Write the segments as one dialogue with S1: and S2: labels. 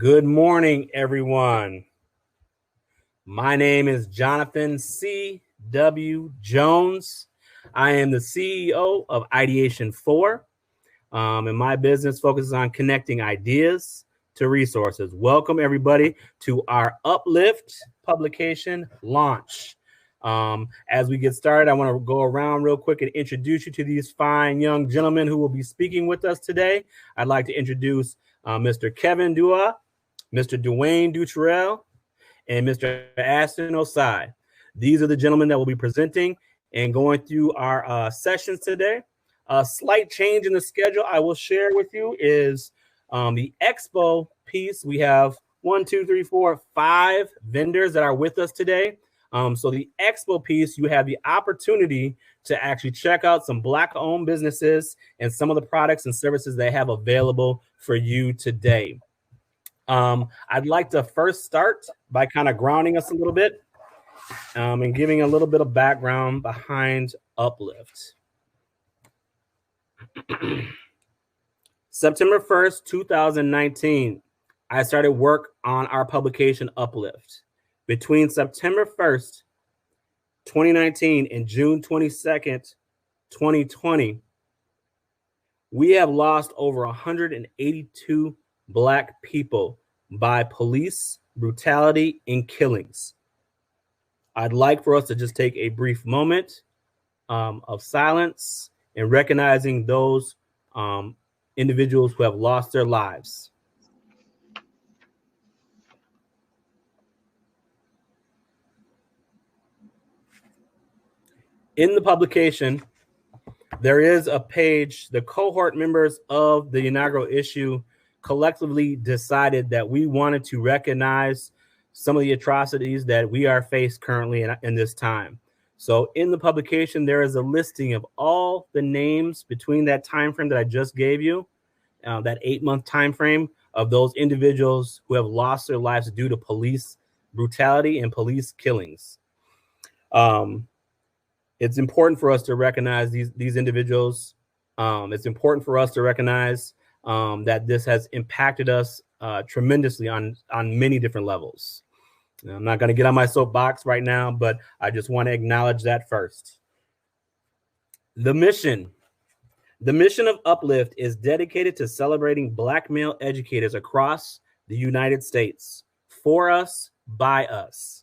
S1: Good morning, everyone. My name is Jonathan C.W. Jones. I am the CEO of Ideation 4, and my business focuses on connecting ideas to resources. Welcome, everybody, to our UpLIFT publication launch. As we get started, I want to go around real quick and introduce you to these fine young gentlemen who will be speaking with us today. I'd like to introduce Mr. Kevin Dua, Mr. Dwayne Dutrell, and Mr. Ashton Osai. These are the gentlemen that will be presenting and going through our sessions today. A slight change in the schedule I will share with you is the expo piece. We have 5 vendors that are with us today. So the expo piece, you have the opportunity to actually check out some Black-owned businesses and some of the products and services they have available for you today. I'd like to first start by kind of grounding us a little bit and giving a little bit of background behind UpLIFT. September 1st, 2019, I started work on our publication UpLIFT. Between September 1st, 2019 and June 22nd, 2020, we have lost over 182 Black people by police brutality and killings. I'd like for us to just take a brief moment of silence and recognizing those individuals who have lost their lives. In the publication, there is a page. The cohort members of the inaugural issue collectively decided that we wanted to recognize some of the atrocities that we are faced currently in this time. So in the publication, there is a listing of all the names between that time frame that I just gave you, that 8-month time frame of those individuals who have lost their lives due to police brutality and police killings. It's important for us to recognize these individuals. It's important for us to recognize that this has impacted us tremendously on many different levels. I'm not going to get on my soapbox right now, but I just want to acknowledge that first. The mission of UpLIFT is dedicated to celebrating Black male educators across the United States, for us, by us,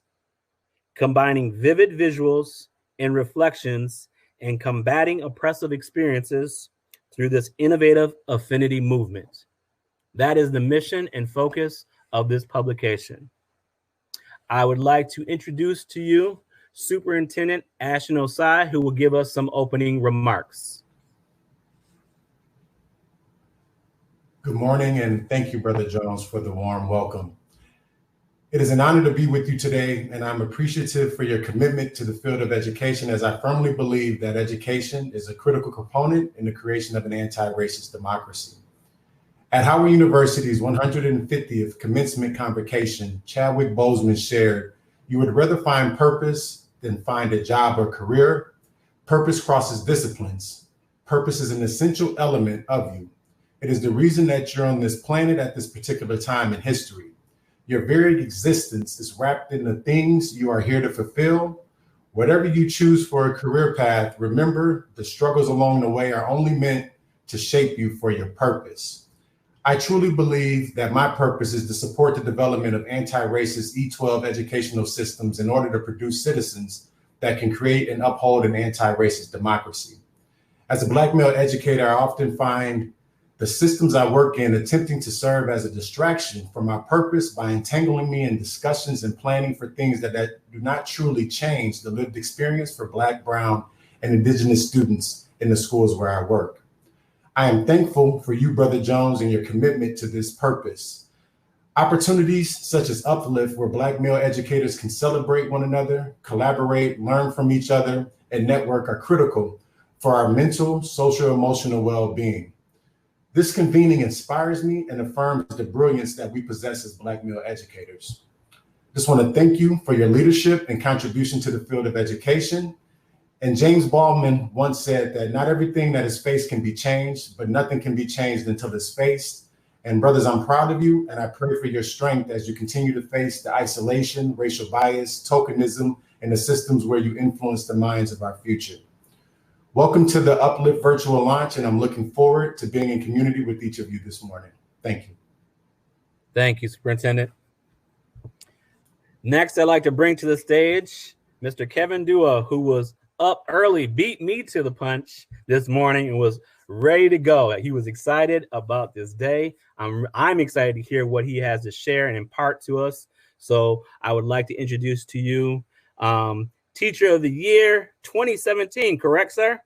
S1: combining vivid visuals and reflections and combating oppressive experiences through this innovative affinity movement. That is the mission and focus of this publication. I would like to introduce to you Superintendent Ashton Osai, who will give us some opening remarks.
S2: Good morning, and thank you, Brother Jones, for the warm welcome. It is an honor to be with you today, and I'm appreciative for your commitment to the field of education, as I firmly believe that education is a critical component in the creation of an anti-racist democracy. At Howard University's 150th commencement convocation, Chadwick Boseman shared, "You would rather find purpose than find a job or career. Purpose crosses disciplines. Purpose is an essential element of you. It is the reason that you're on this planet at this particular time in history. Your very existence is wrapped in the things you are here to fulfill. Whatever you choose for a career path, remember the struggles along the way are only meant to shape you for your purpose." I truly believe that my purpose is to support the development of anti-racist E12 educational systems in order to produce citizens that can create and uphold an anti-racist democracy. As a Black male educator, I often find the systems I work in attempting to serve as a distraction from my purpose by entangling me in discussions and planning for things that do not truly change the lived experience for Black, Brown, and Indigenous students in the schools where I work. I am thankful for you, Brother Jones, and your commitment to this purpose. Opportunities such as UpLIFT, where Black male educators can celebrate one another, collaborate, learn from each other, and network, are critical for our mental, social, emotional well-being. This convening inspires me and affirms the brilliance that we possess as Black male educators. Just want to thank you for your leadership and contribution to the field of education. And James Baldwin once said that not everything that is faced can be changed, but nothing can be changed until it's faced. And brothers, I'm proud of you, and I pray for your strength as you continue to face the isolation, racial bias, tokenism, and the systems where you influence the minds of our future. Welcome to the UpLIFT virtual launch, and I'm looking forward to being in community with each of you this morning. Thank you.
S1: Thank you, Superintendent. Next, I'd like to bring to the stage Mr. Kevin Dua, who was up early, beat me to the punch this morning, and was ready to go. He was excited about this day. I'm excited to hear what he has to share and impart to us. So I would like to introduce to you Teacher of the Year 2017, correct, sir?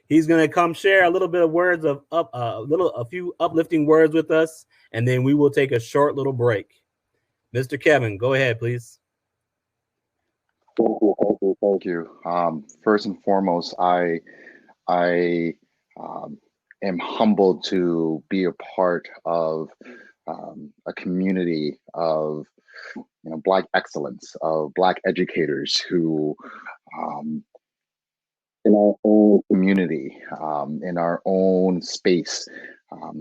S1: He's going to come share a little bit of words of a few uplifting words with us, and then we will take a short little break. Mr. Kevin, go ahead, please.
S3: Thank you. First and foremost, I am humbled to be a part of a community of Black excellence, of Black educators who, in our own community, in our own space,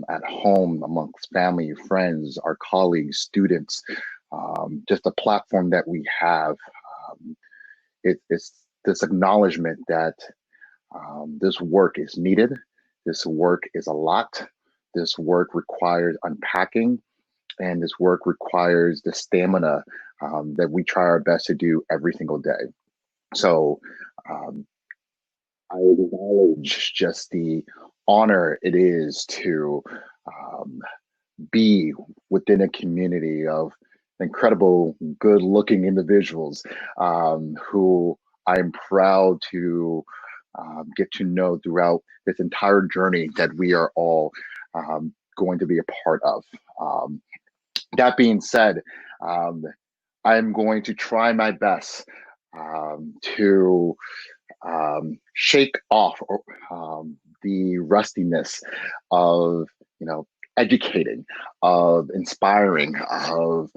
S3: at home, amongst family, friends, our colleagues, students, just a platform that we have. It's this acknowledgement that this work is needed. This work is a lot. This work requires unpacking, and this work requires the stamina that we try our best to do every single day. So I acknowledge just the honor it is to be within a community of incredible, good-looking individuals who I'm proud to get to know throughout this entire journey that we are all going to be a part of. That being said, I'm going to try my best to shake off the rustiness of educating, of inspiring, of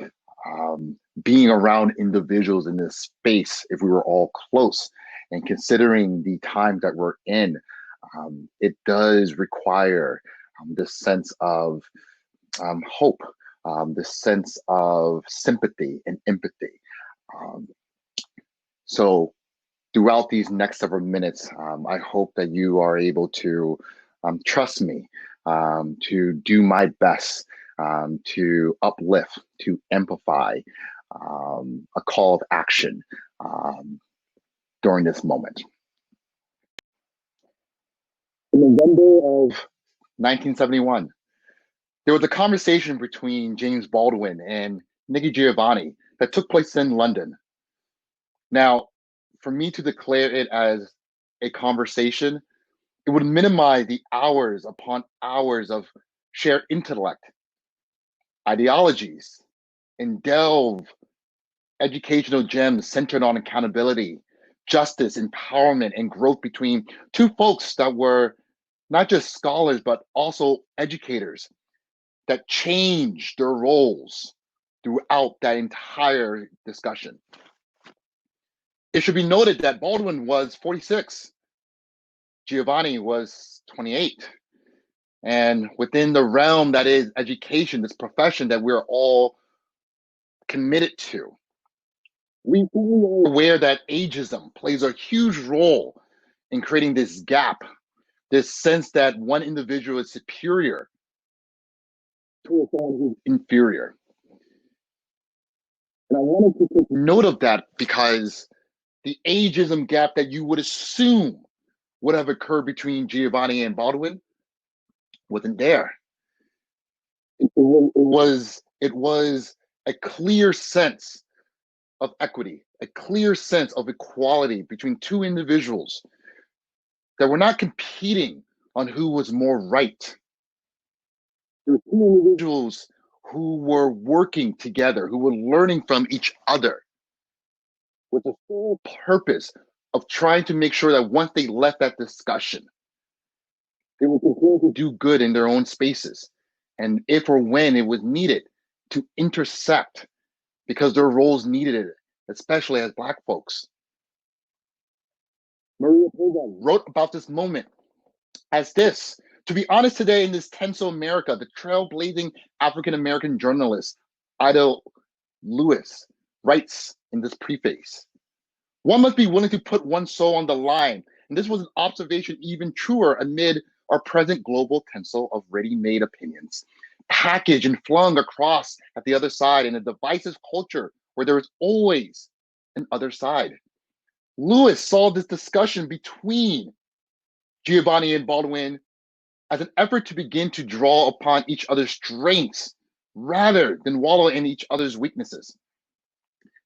S3: being around individuals in this space. If we were all close, and considering the times that we're in, it does require this sense of hope, this sense of sympathy and empathy. So throughout these next several minutes, I hope that you are able to trust me, to do my best, to uplift, to amplify a call of action during this moment. In November of 1971, there was a conversation between James Baldwin and Nikki Giovanni that took place in London. Now, for me to declare it as a conversation, it would minimize the hours upon hours of shared intellect, ideologies, and delve educational gems centered on accountability, justice, empowerment, and growth between two folks that were not just scholars, but also educators that changed their roles throughout that entire discussion. It should be noted that Baldwin was 46, Giovanni was 28. And within the realm that is education, this profession that we're all committed to, we are aware that ageism plays a huge role in creating this gap, this sense that one individual is superior to someone who's inferior. And I wanted to take note of that because the ageism gap that you would assume would have occurred between Giovanni and Baldwin wasn't there. It was a clear sense of equity, a clear sense of equality between two individuals that were not competing on who was more right. There were two individuals who were working together, who were learning from each other with the sole purpose of trying to make sure that once they left that discussion, they would continue to do good in their own spaces. And if or when it was needed, to intersect, because their roles needed it, especially as Black folks. Maria Puga wrote about this moment as this: To be honest, today in this tense America, the trailblazing African-American journalist Ida Lewis writes in this preface, one must be willing to put one's soul on the line. And this was an observation even truer amid our present global tinsel of ready-made opinions, packaged and flung across at the other side in a divisive culture where there is always an other side. Lewis saw this discussion between Giovanni and Baldwin as an effort to begin to draw upon each other's strengths rather than wallow in each other's weaknesses.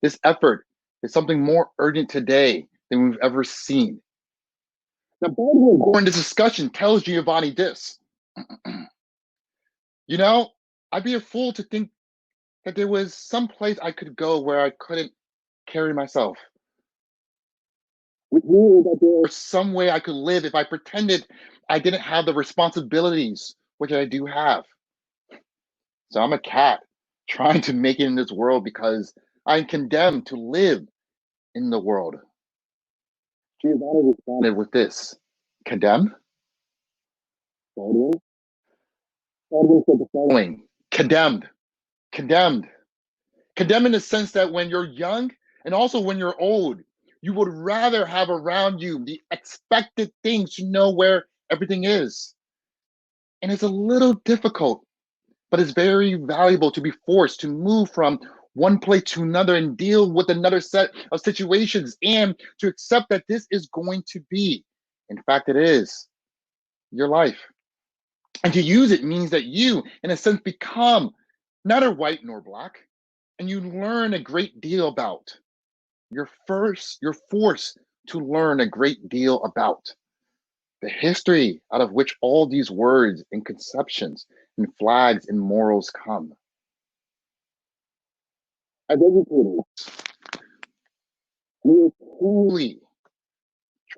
S3: This effort is something more urgent today than we've ever seen. Now, Baldwin, during this discussion, tells Giovanni this. You know, I'd be a fool to think that there was some place I could go where I couldn't carry myself. With you, that there was some way I could live if I pretended I didn't have the responsibilities which I do have. So I'm a cat trying to make it in this world because I'm condemned to live in the world. Giovanni responded with this: condemned? Baldwin said the following: condemned, condemned. Condemned in the sense that when you're young and also when you're old, you would rather have around you the expected things to know where everything is. And it's a little difficult, but it's very valuable to be forced to move from one place to another and deal with another set of situations, and to accept that this is going to be, in fact, it is your life. And to use it means that you, in a sense, become neither white nor black, and you learn a great deal about. You're forced to learn a great deal about the history out of which all these words and conceptions and flags and morals come. As educators, we are truly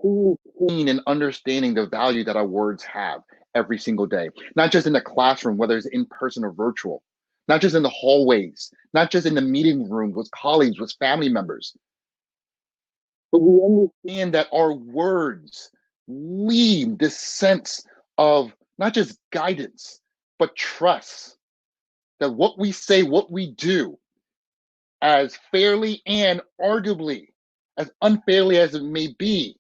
S3: keen in understanding the value that our words have every single day, not just in the classroom, whether it's in person or virtual, not just in the hallways, not just in the meeting room with colleagues, with family members. But we understand that our words leave this sense of not just guidance, but trust. That what we say, what we do, as fairly and arguably as unfairly as it may be,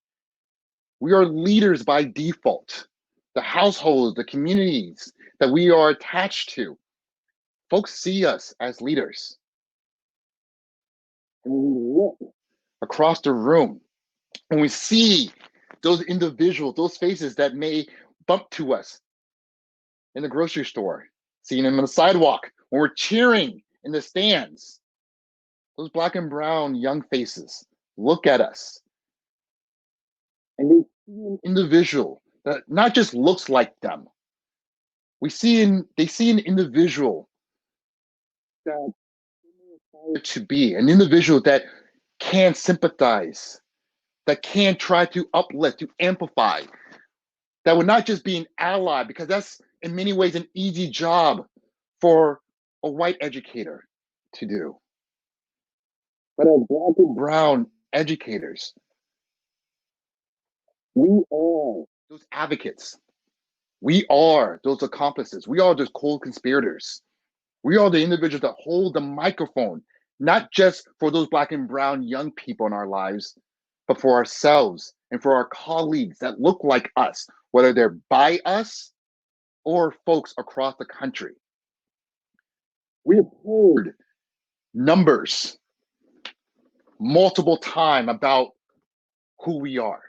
S3: we are leaders by default. The households, the communities that we are attached to, folks see us as leaders. And we look across the room and we see those individuals, those faces that may bump to us in the grocery store, seeing them on the sidewalk, when we're cheering in the stands. Those black and brown young faces look at us and they see an individual that not just looks like them. They see an individual that to be an individual that can sympathize, that can try to uplift, to amplify, that would not just be an ally, because that's in many ways an easy job for a white educator to do. But as black and brown educators, we are those advocates. We are those accomplices. We are those cold conspirators. We are the individuals that hold the microphone, not just for those black and brown young people in our lives, but for ourselves and for our colleagues that look like us, whether they're by us or folks across the country. We have heard numbers multiple times about who we are.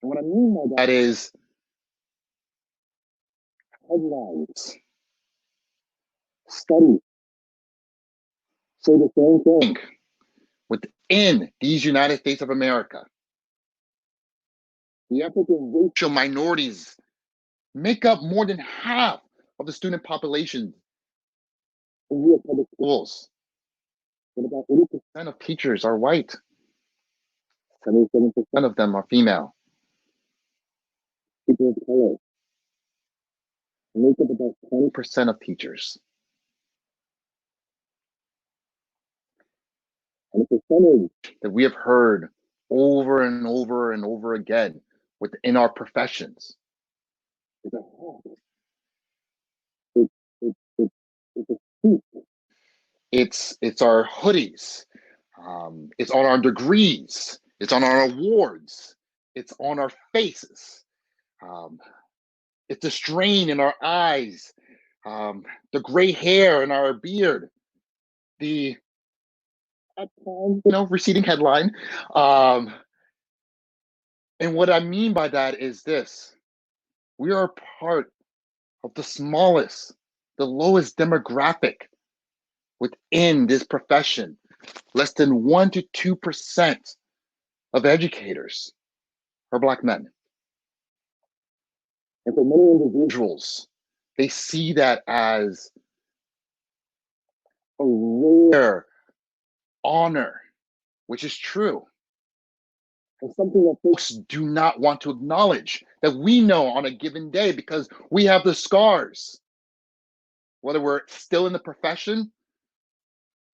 S3: And what I mean by that is headlines, studies say the same thing. Within these United States of America, the African racial minorities make up more than half of the student population in U.S. public schools. And about 80% of teachers are white. 77% of them are female. People of color make up about 20% of teachers. And the percentage that we have heard over and over and over again within our professions It's a hat. It's a suit. It's our hoodies. It's on our degrees. It's on our awards. It's on our faces. Um, it's the strain in our eyes, the gray hair in our beard, the receding headline. And what I mean by that is this: we are part of the smallest, the lowest demographic within this profession. Less than 1 to 2% of educators are Black men. And for many individuals, they see that as a rare honor, which is true. And something that folks do not want to acknowledge, that we know on a given day because we have the scars, whether we're still in the profession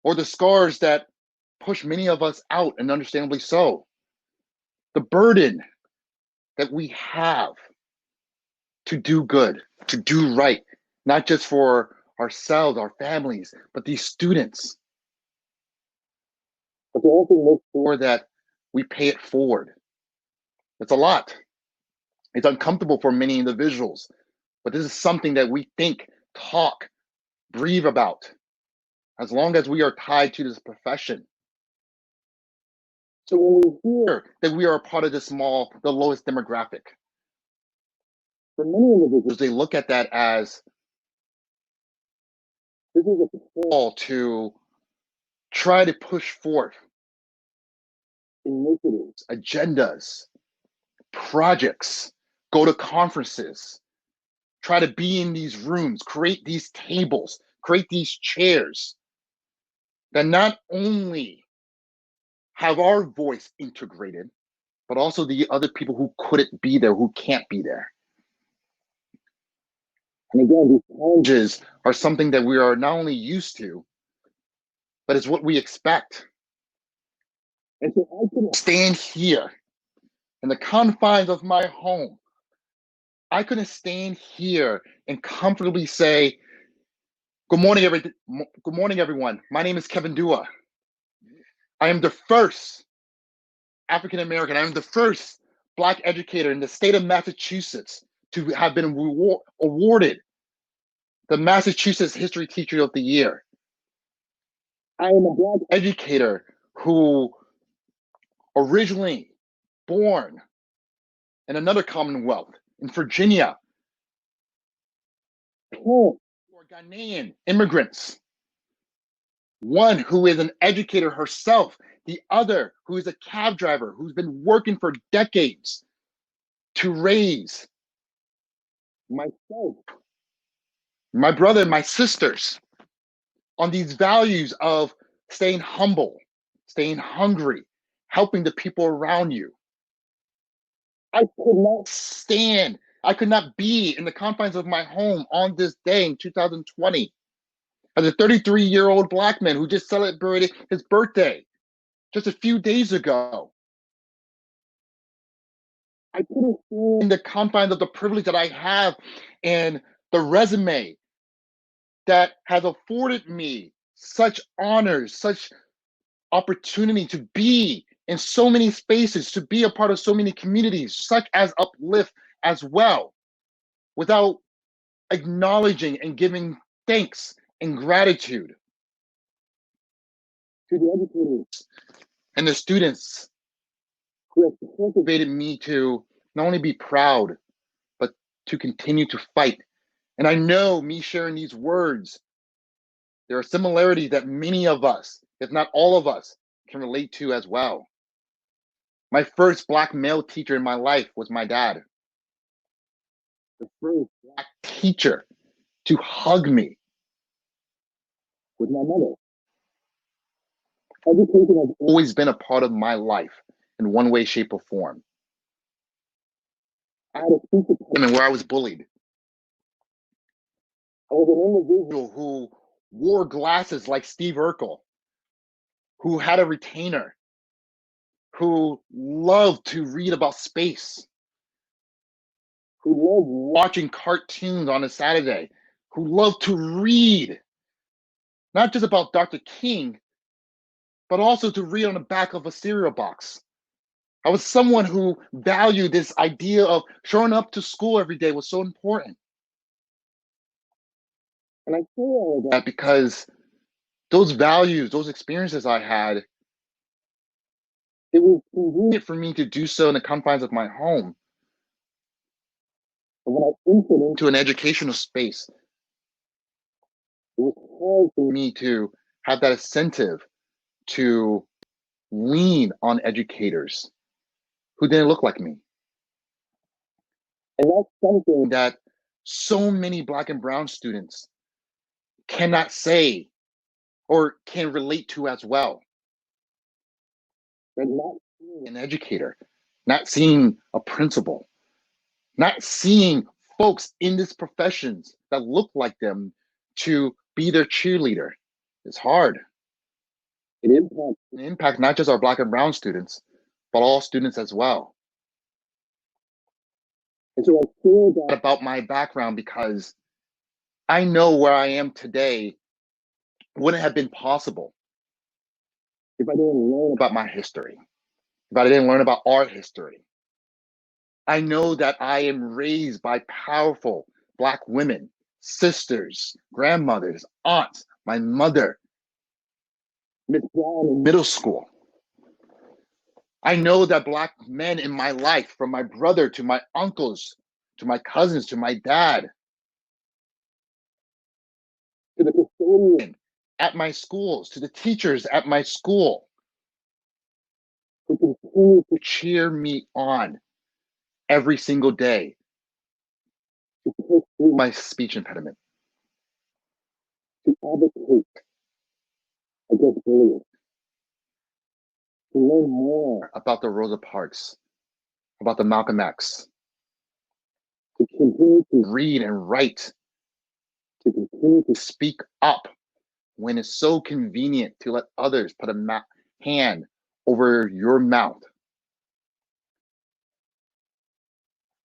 S3: or the scars that push many of us out, and understandably so. The burden that we have to do good, to do right, not just for ourselves, our families, but these students. But to also make sure that we pay it forward. It's a lot. It's uncomfortable for many individuals, but this is something that we think, talk, breathe about, as long as we are tied to this profession. So when we hear that we are a part of the lowest demographic, for many individuals, they look at that as this is a call to try to push forth initiatives, agendas, projects, go to conferences, try to be in these rooms, create these tables, create these chairs that not only have our voice integrated, but also the other people who couldn't be there, who can't be there. And again, these challenges are something that we are not only used to, but it's what we expect. And so I can stand here in the confines of my home. I couldn't stand here and comfortably say, good morning, everyone. My name is Kevin Dua. I am the first African American. I am the first Black educator in the state of Massachusetts to have been awarded the Massachusetts History Teacher of the Year. I am a Black educator who originally born in another Commonwealth, in Virginia, for Ghanaian immigrants. One who is an educator herself, the other who is a cab driver who's been working for decades to raise myself, my brother, and my sisters on these values of staying humble, staying hungry, helping the people around you. I could not stand, I could not be in the confines of my home on this day in 2020 as a 33-year-old Black man who just celebrated his birthday just a few days ago. I couldn't stand in the confines of the privilege that I have and the resume that has afforded me such honors, such opportunity to be in so many spaces, to be a part of so many communities, such as UpLIFT as well, without acknowledging and giving thanks and gratitude to the educators and the students who have cultivated me to not only be proud, but to continue to fight. And I know me sharing these words, there are similarities that many of us, if not all of us, can relate to as well. My first Black male teacher in my life was my dad. The first Black teacher to hug me was my mother. Education has always been a part of my life in one way, shape, or form. I had a speech impediment where I was bullied. I was an individual who wore glasses like Steve Urkel, who had a retainer, who loved to read about space, who love watching cartoons on a Saturday, who love to read, not just about Dr. King, but also to read on the back of a cereal box. I was someone who valued this idea of showing up to school every day was so important. And I say all of that because those values, those experiences I had, it was convenient for me to do so in the confines of my home. But when I entered into an educational space, it was hard for me to have that incentive to lean on educators who didn't look like me. And that's something that so many Black and brown students cannot say or can relate to as well. They're not seeing an educator, not seeing a principal, not seeing folks in these professions that look like them to be their cheerleader. It's hard. It impacts not just our Black and brown students, but all students as well. And so I feel that about my background because I know where I am today wouldn't have been possible if I didn't learn about my history, if I didn't learn about our history. I know that I am raised by powerful Black women, sisters, grandmothers, aunts, my mother, Miss Brown in middle school. I know that Black men in my life, from my brother to my uncles, to my cousins, to my dad, to the custodian at my schools, to the teachers at my school, who continue to cheer me on every single day to push through my speech impediment, to advocate against bullying, to learn more about the Rosa Parks, about the Malcolm X, to continue to read and write, to continue to speak up when it's so convenient to let others put a hand over your mouth.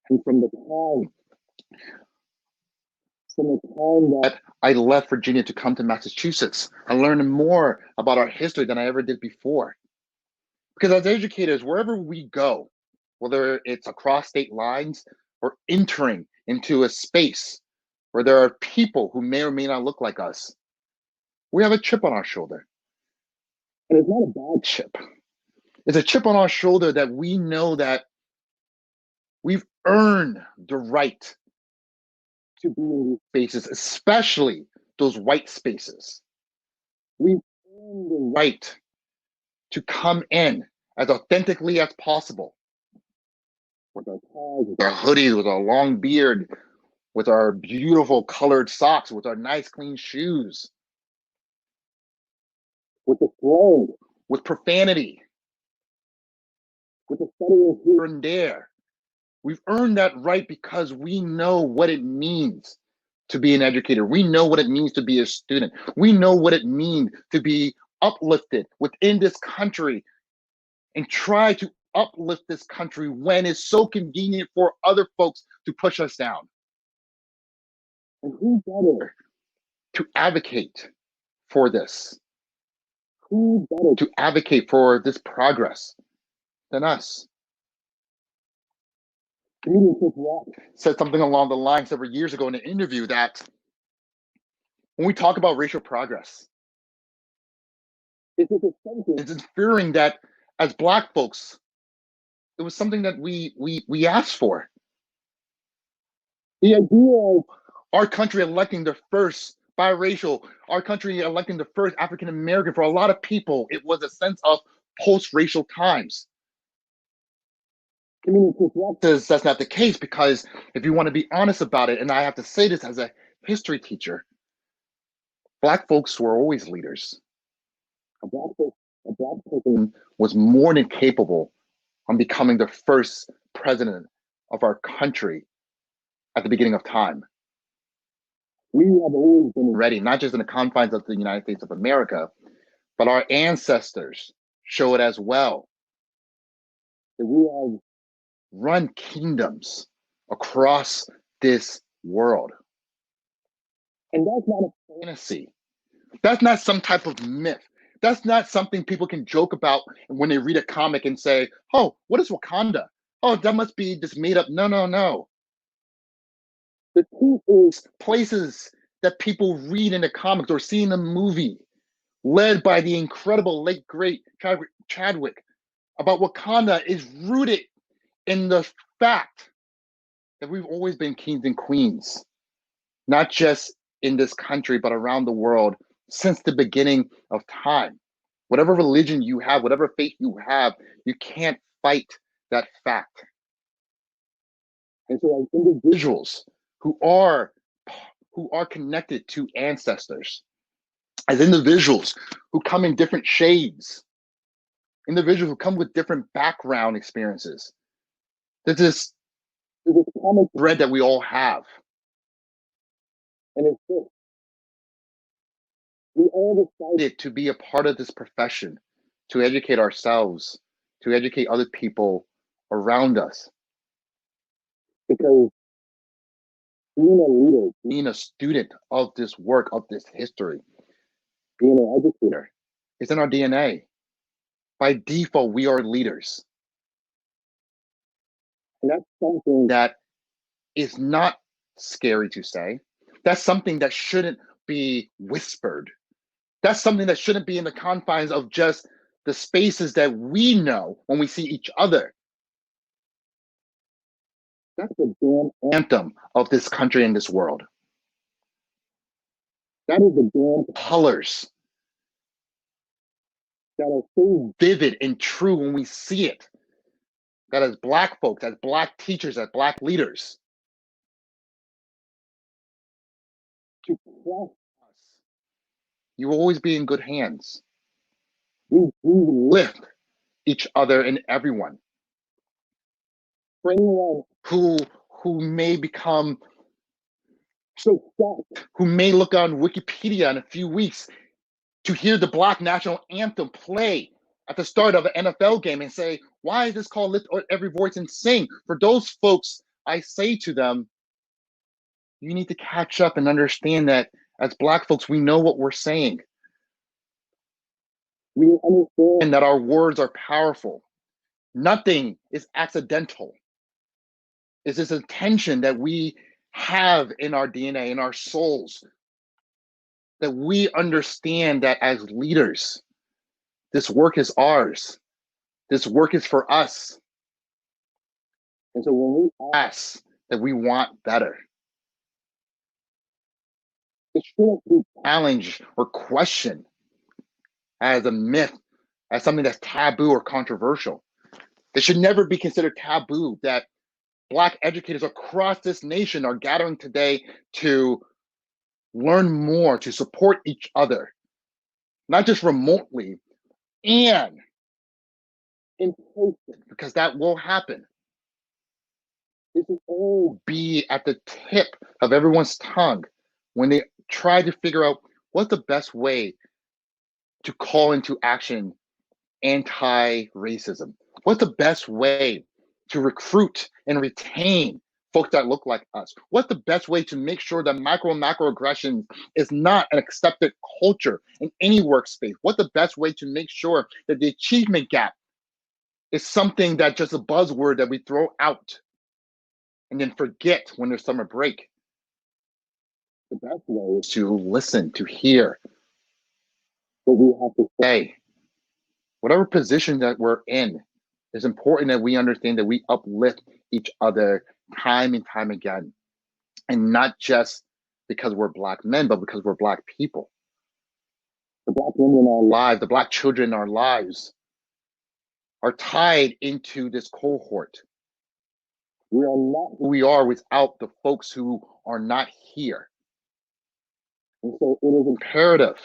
S3: And from the time that I left Virginia to come to Massachusetts, I learned more about our history than I ever did before. Because as educators, wherever we go, whether it's across state lines or entering into a space where there are people who may or may not look like us, we have a chip on our shoulder. And it's not a bad chip. It's a chip on our shoulder that we know that we've earned the right to be in these spaces, especially those white spaces. We've earned the right to come in as authentically as possible, with our ties, with our hoodies, with our long beard, with our beautiful colored socks, with our nice clean shoes, with the flow, with profanity, with the studying here and there. We've earned that right because we know what it means to be an educator. We know what it means to be a student. We know what it means to be uplifted within this country and try to uplift this country when it's so convenient for other folks to push us down. And who better to advocate for this? Who better to advocate for this progress than us? Comedian Chris Rock said something along the line several years ago in an interview that when we talk about racial progress, it's inferring that as Black folks, it was something that we asked for. The idea of our country electing the first biracial, our country electing the first African American, for a lot of people, it was a sense of post-racial times. Comedian Chris Rock says that's not the case because if you want to be honest about it, and I have to say this as a history teacher, Black folks were always leaders. A Black person was more than capable of becoming the first president of our country at the beginning of time. We have always been ready, not just in the confines of the United States of America, but our ancestors show it as well. That we have run kingdoms across this world. And that's not a fantasy. That's not some type of myth. That's not something people can joke about when they read a comic and say, oh, what is Wakanda? Oh, that must be just made up. No, no, no. The truth is places that people read in the comics or see in the movie, led by the incredible late, great Chadwick, about Wakanda is rooted in the fact that we've always been kings and queens, not just in this country, but around the world since the beginning of time. Whatever religion you have, whatever faith you have, you can't fight that fact. And so as individuals who are connected to ancestors, as individuals who come in different shades, individuals who come with different background experiences, there's this common thread that we all have. And it's this. We all decided to be a part of this profession, to educate ourselves, to educate other people around us. Because being a leader, being a student of this work, of this history, being an educator, is in our DNA. By default, we are leaders. And that's something that is not scary to say. That's something that shouldn't be whispered. That's something that shouldn't be in the confines of just the spaces that we know when we see each other. That's the damn anthem of this country and this world. That is the damn colors that are so vivid and true when we see it. That as Black folks, as Black teachers, as Black leaders, to trust us, you will always be in good hands. We lift each other and everyone. For anyone who may become so shocked, who may look on Wikipedia in a few weeks to hear the Black national anthem play at the start of an NFL game and say, why is this called Lift Every Voice and Sing? For those folks, I say to them, you need to catch up and understand that as Black folks, we know what we're saying. We understand that our words are powerful. Nothing is accidental. It's this intention that we have in our DNA, in our souls, that we understand that as leaders, this work is ours. This work is for us. And so when we ask that we want better, it shouldn't be challenged or questioned as a myth, as something that's taboo or controversial. It should never be considered taboo that Black educators across this nation are gathering today to learn more, to support each other, not just remotely, and in person, because that will happen. This will all be at the tip of everyone's tongue when they try to figure out what's the best way to call into action anti-racism. What's the best way to recruit and retain folks that look like us? What's the best way to make sure that micro and macroaggression is not an accepted culture in any workspace? What's the best way to make sure that the achievement gap is something that just a buzzword that we throw out and then forget when there's summer break? The best way is to listen, to hear what we have to say. Whatever position that we're in, it's important that we understand that we uplift each other time and time again. And not just because we're Black men, but because we're Black people. The Black women in our lives, the Black children in our lives are tied into this cohort. We are not who we are without the folks who are not here. And so it is imperative.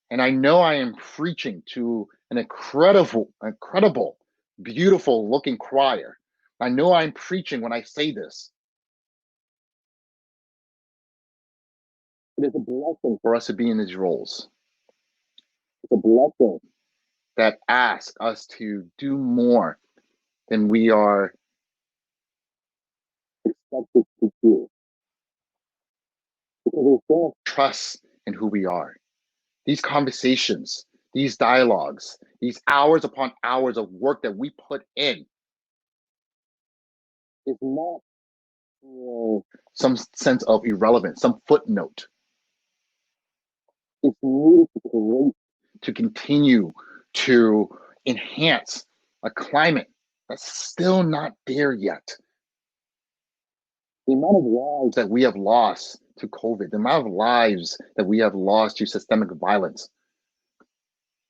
S3: And I know I am preaching to an incredible, beautiful looking choir. I know I'm preaching when I say this. It is a blessing for us to be in these roles. It's a blessing that asks us to do more than we are expected to do. Because there's so much trust in who we are. These conversations, these dialogues, these hours upon hours of work that we put in is not for some sense of irrelevance, some footnote. It's needed to create, to continue to enhance a climate that's still not there yet. The amount of lives that we have lost to COVID, the amount of lives that we have lost to systemic violence,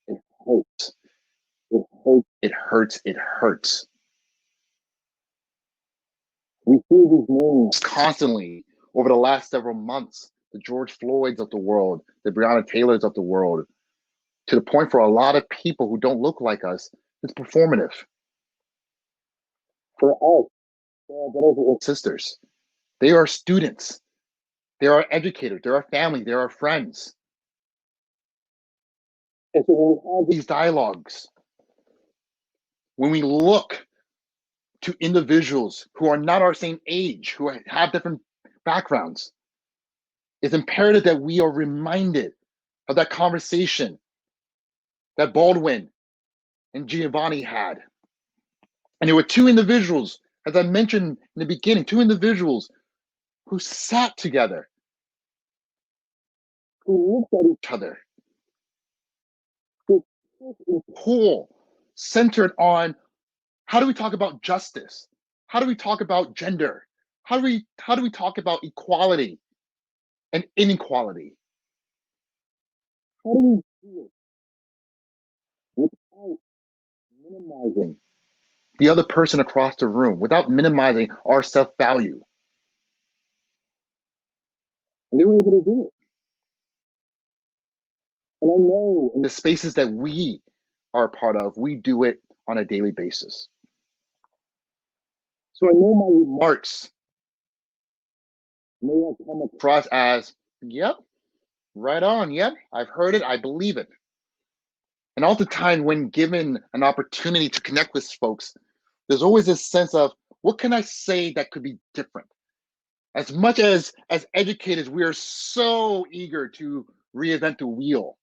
S3: it hurts. It hurts. It hurts. It hurts. We see these names constantly over the last several months, the George Floyds of the world, the Breonna Taylors of the world, to the point for a lot of people who don't look like us, it's performative. For us, our brothers and sisters, they are students, they are educators, they are family, they are friends. And so when we have these dialogues, when we look to individuals who are not our same age, who have different backgrounds, it's imperative that we are reminded of that conversation that Baldwin and Giovanni had. And there were two individuals, as I mentioned in the beginning, two individuals who sat together, who looked at each other, who whole centered on how do we talk about justice? How do we talk about gender? How do we talk about equality and inequality? How do we do it without minimizing the other person across the room, without minimizing our self-value? And they were able to do it. And I know in the spaces that we are a part of, we do it on a daily basis. So I know my remarks may have come across as, yep, right on, yep, I've heard it, I believe it. And all the time when given an opportunity to connect with folks, there's always this sense of, what can I say that could be different? As much as educators, we are so eager to reinvent the wheel.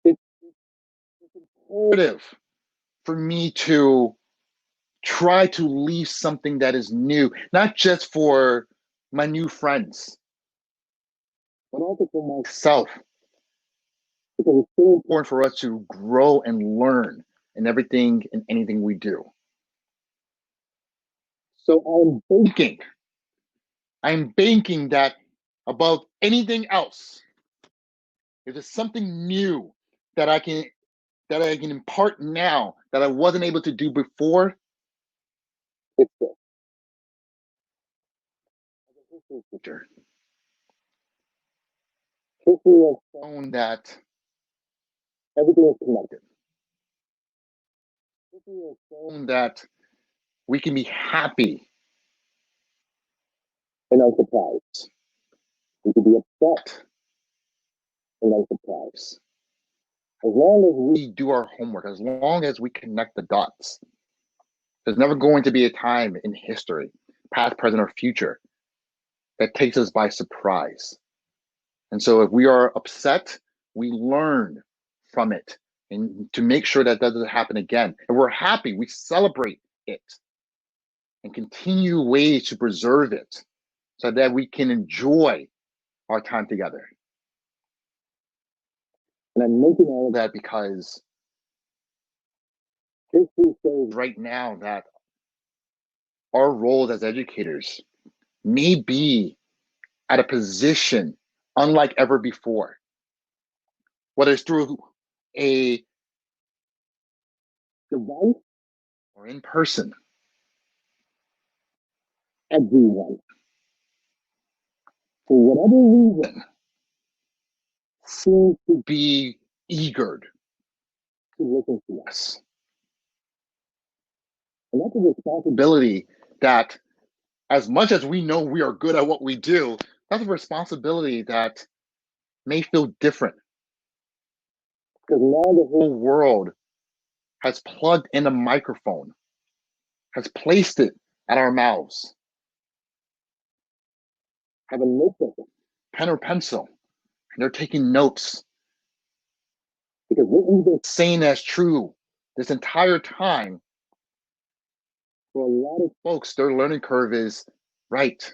S3: It's imperative for me to try to leave something that is new, not just for my new friends, but also for myself. Because it's so important for us to grow and learn in everything and anything we do. So I'm banking that above anything else, if there's something new that I can impart now that I wasn't able to do before, it's this. History has shown that everything is connected. History has shown that we can be happy and unsurprised. We can be upset and unsurprised. As long as we do our homework, as long as we connect the dots, there's never going to be a time in history, past, present, or future, that takes us by surprise. And so if we are upset, we learn from it and to make sure that doesn't happen again. If we're happy, we celebrate it and continue ways to preserve it so that we can enjoy our time together. And I'm making all of that because history shows right now that our roles as educators may be at a position unlike ever before, whether it's through a device or in person. Everyone, for whatever reason, seems to be eager to listen to us. And that's a responsibility that, as much as we know we are good at what we do, that's a responsibility that may feel different. Because now the whole world has plugged in a microphone, has placed it at our mouths. Have a notebook, pen or pencil, and they're taking notes. Because what we've been saying as true this entire time, for a lot of folks, their learning curve is right.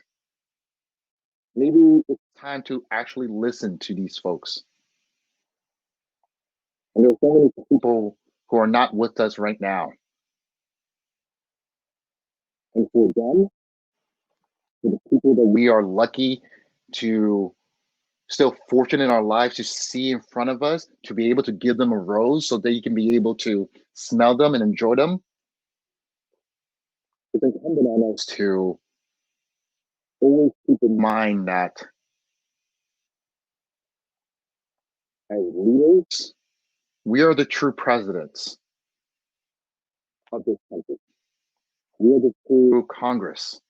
S3: Maybe it's time to actually listen to these folks. And there are so many people who are not with us right now. And for them, for the people that we are lucky to still fortunate in our lives to see in front of us, to be able to give them a rose so that you can be able to smell them and enjoy them, it's incumbent on us to always keep in mind that as leaders, we are the true presidents of this country. We are the true Congress.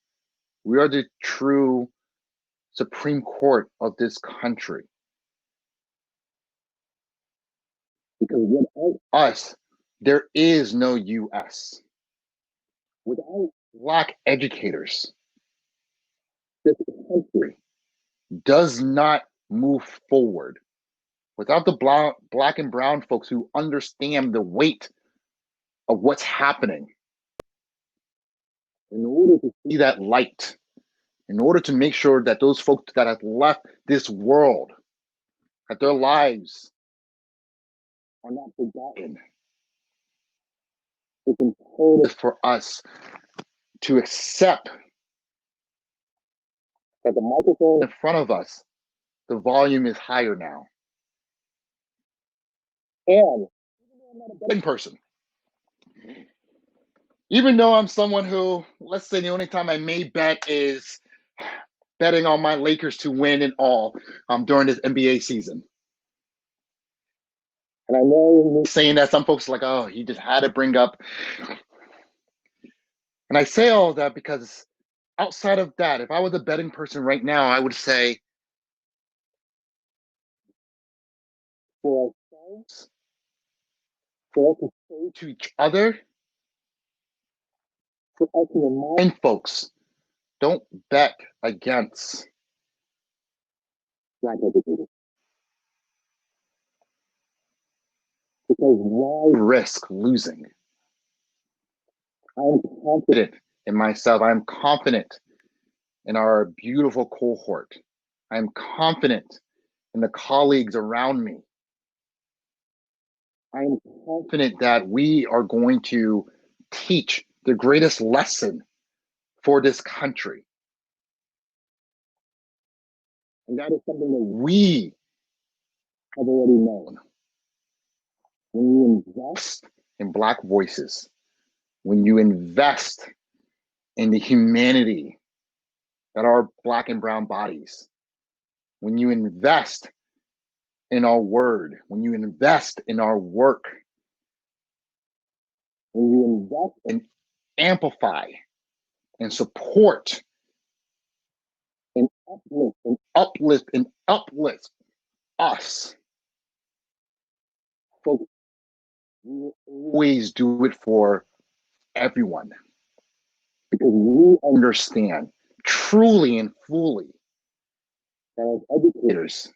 S3: We are the true Supreme Court of this country. Because without us, there is no US. Without Black educators, this country does not move forward. Without the Black and brown folks who understand the weight of what's happening, in order to see that light, in order to make sure that those folks that have left this world, that their lives are not forgotten, it's imperative for us to accept that the microphone in front of us, the volume is higher now. And even though I'm not a betting person, even though I'm someone who, let's say the only time I may bet is betting on my Lakers to win and all during this NBA season. And I know saying that some folks are like, oh, he just had to bring up. And I say all that because outside of that, if I was a betting person right now, I would say, for ourselves, for us to say to each other, for us to remind folks, don't bet against Black educators. Because why risk losing? I am confident in myself. I am confident in our beautiful cohort. I am confident in the colleagues around me. I am confident that we are going to teach the greatest lesson for this country. And that is something that we have already known. When you invest in Black voices, when you invest in the humanity that are Black and brown bodies, when you invest in our word, when you invest in our work, when you invest and amplify and support and uplift us, folks, we will always do it for everyone because we understand truly and fully that as educators,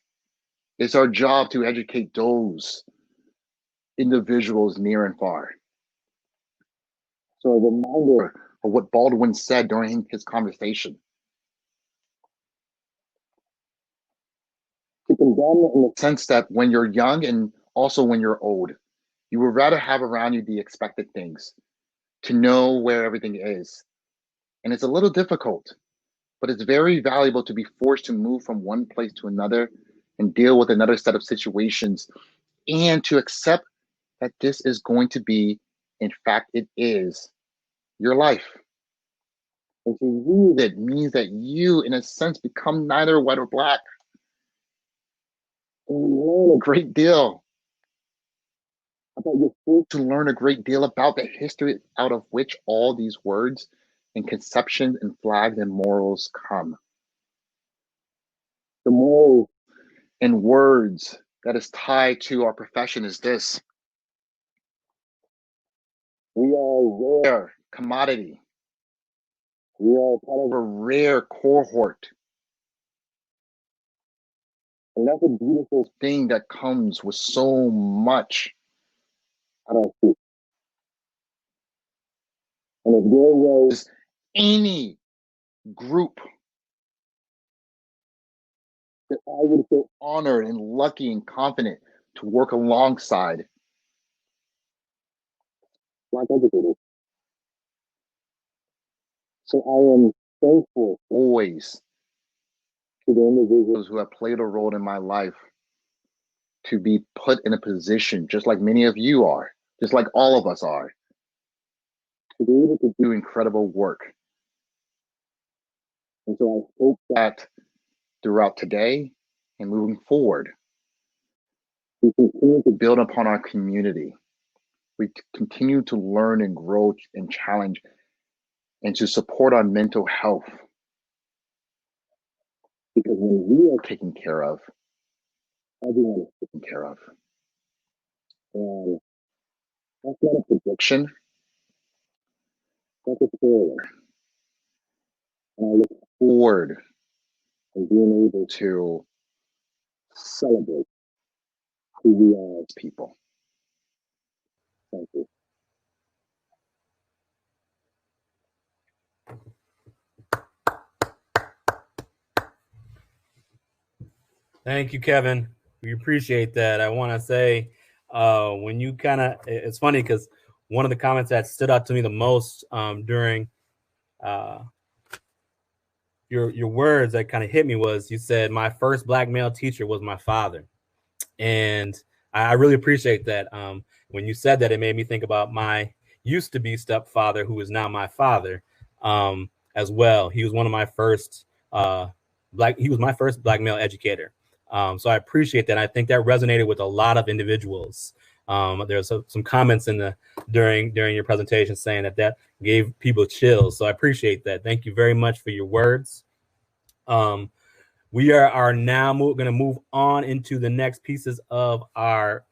S3: it's our job to educate those individuals near and far. So a reminder of what Baldwin said during his conversation. To condemn in the sense that when you're young and also when you're old, you would rather have around you the expected things, to know where everything is. And it's a little difficult, but it's very valuable to be forced to move from one place to another and deal with another set of situations, and to accept that this is going to be, in fact, it is your life. And to you, that means that you, in a sense, become neither white or Black. And you learn a great deal about your food, to learn a great deal about the history out of which all these words and conceptions and flags and morals come. The moral and words that is tied to our profession is this: we are a rare commodity. We are part of a rare cohort. And that's a beautiful thing that comes with so much at our feet. And if there was any group that I would feel honored and lucky and confident to work alongside, Black educators. So I am thankful always to the individuals who have played a role in my life to be put in a position, just like many of you are, just like all of us are, to be able to do incredible work. And so I hope that throughout today and moving forward, we continue to build upon our community. We continue to learn and grow and challenge and to support our mental health. Because when we are taken care of, everyone is taken care of. And that's not a prediction, that's a failure. And I look forward to being able to celebrate who we are as people. Thank you.
S1: Thank you, Kevin. We appreciate that. I want to say, when you it's funny because one of the comments that stood out to me the most during your words that kind of hit me was you said, my first Black male teacher was my father. And I really appreciate that. When you said that, it made me think about my used to be stepfather, who is now my father, as well. He was one of my first he was my first Black male educator. So I appreciate that. I think that resonated with a lot of individuals. There's some comments during your presentation saying that gave people chills. So I appreciate that. Thank you very much for your words. We are now going to move on into the next pieces of our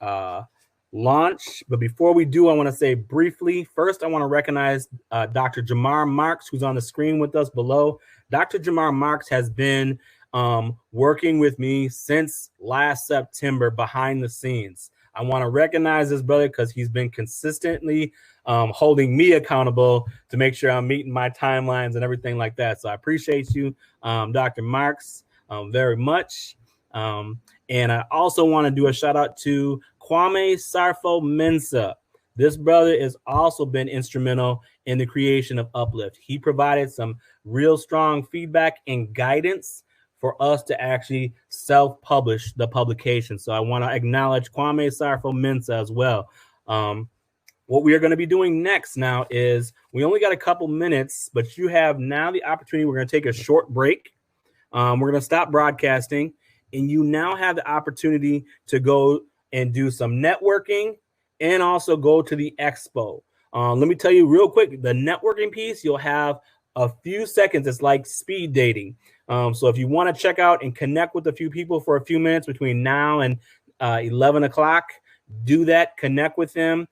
S1: launch. But before we do, I want to say briefly, first, I want to recognize Dr. Jamar Marks, who's on the screen with us below. Dr. Jamar Marks has been working with me since last September behind the scenes. I want to recognize this brother because he's been consistently holding me accountable to make sure I'm meeting my timelines and everything like that. So I appreciate you, Dr. Marks, very much. And I also want to do a shout out to Kwame Sarfo Mensah. This brother has also been instrumental in the creation of UpLIFT. He provided some real strong feedback and guidance for us to actually self-publish the publication. So I want to acknowledge Kwame Sarfo Mensah as well. What we are going to be doing next now is we only got a couple minutes, but you have now the opportunity. We're going to take a short break. We're going to stop broadcasting, and you now have the opportunity to go and do some networking and also go to the expo. Let me tell you real quick, the networking piece, you'll have a few seconds. It's like speed dating. So if you want to check out and connect with a few people for a few minutes between now and 11 o'clock, do that, connect with them.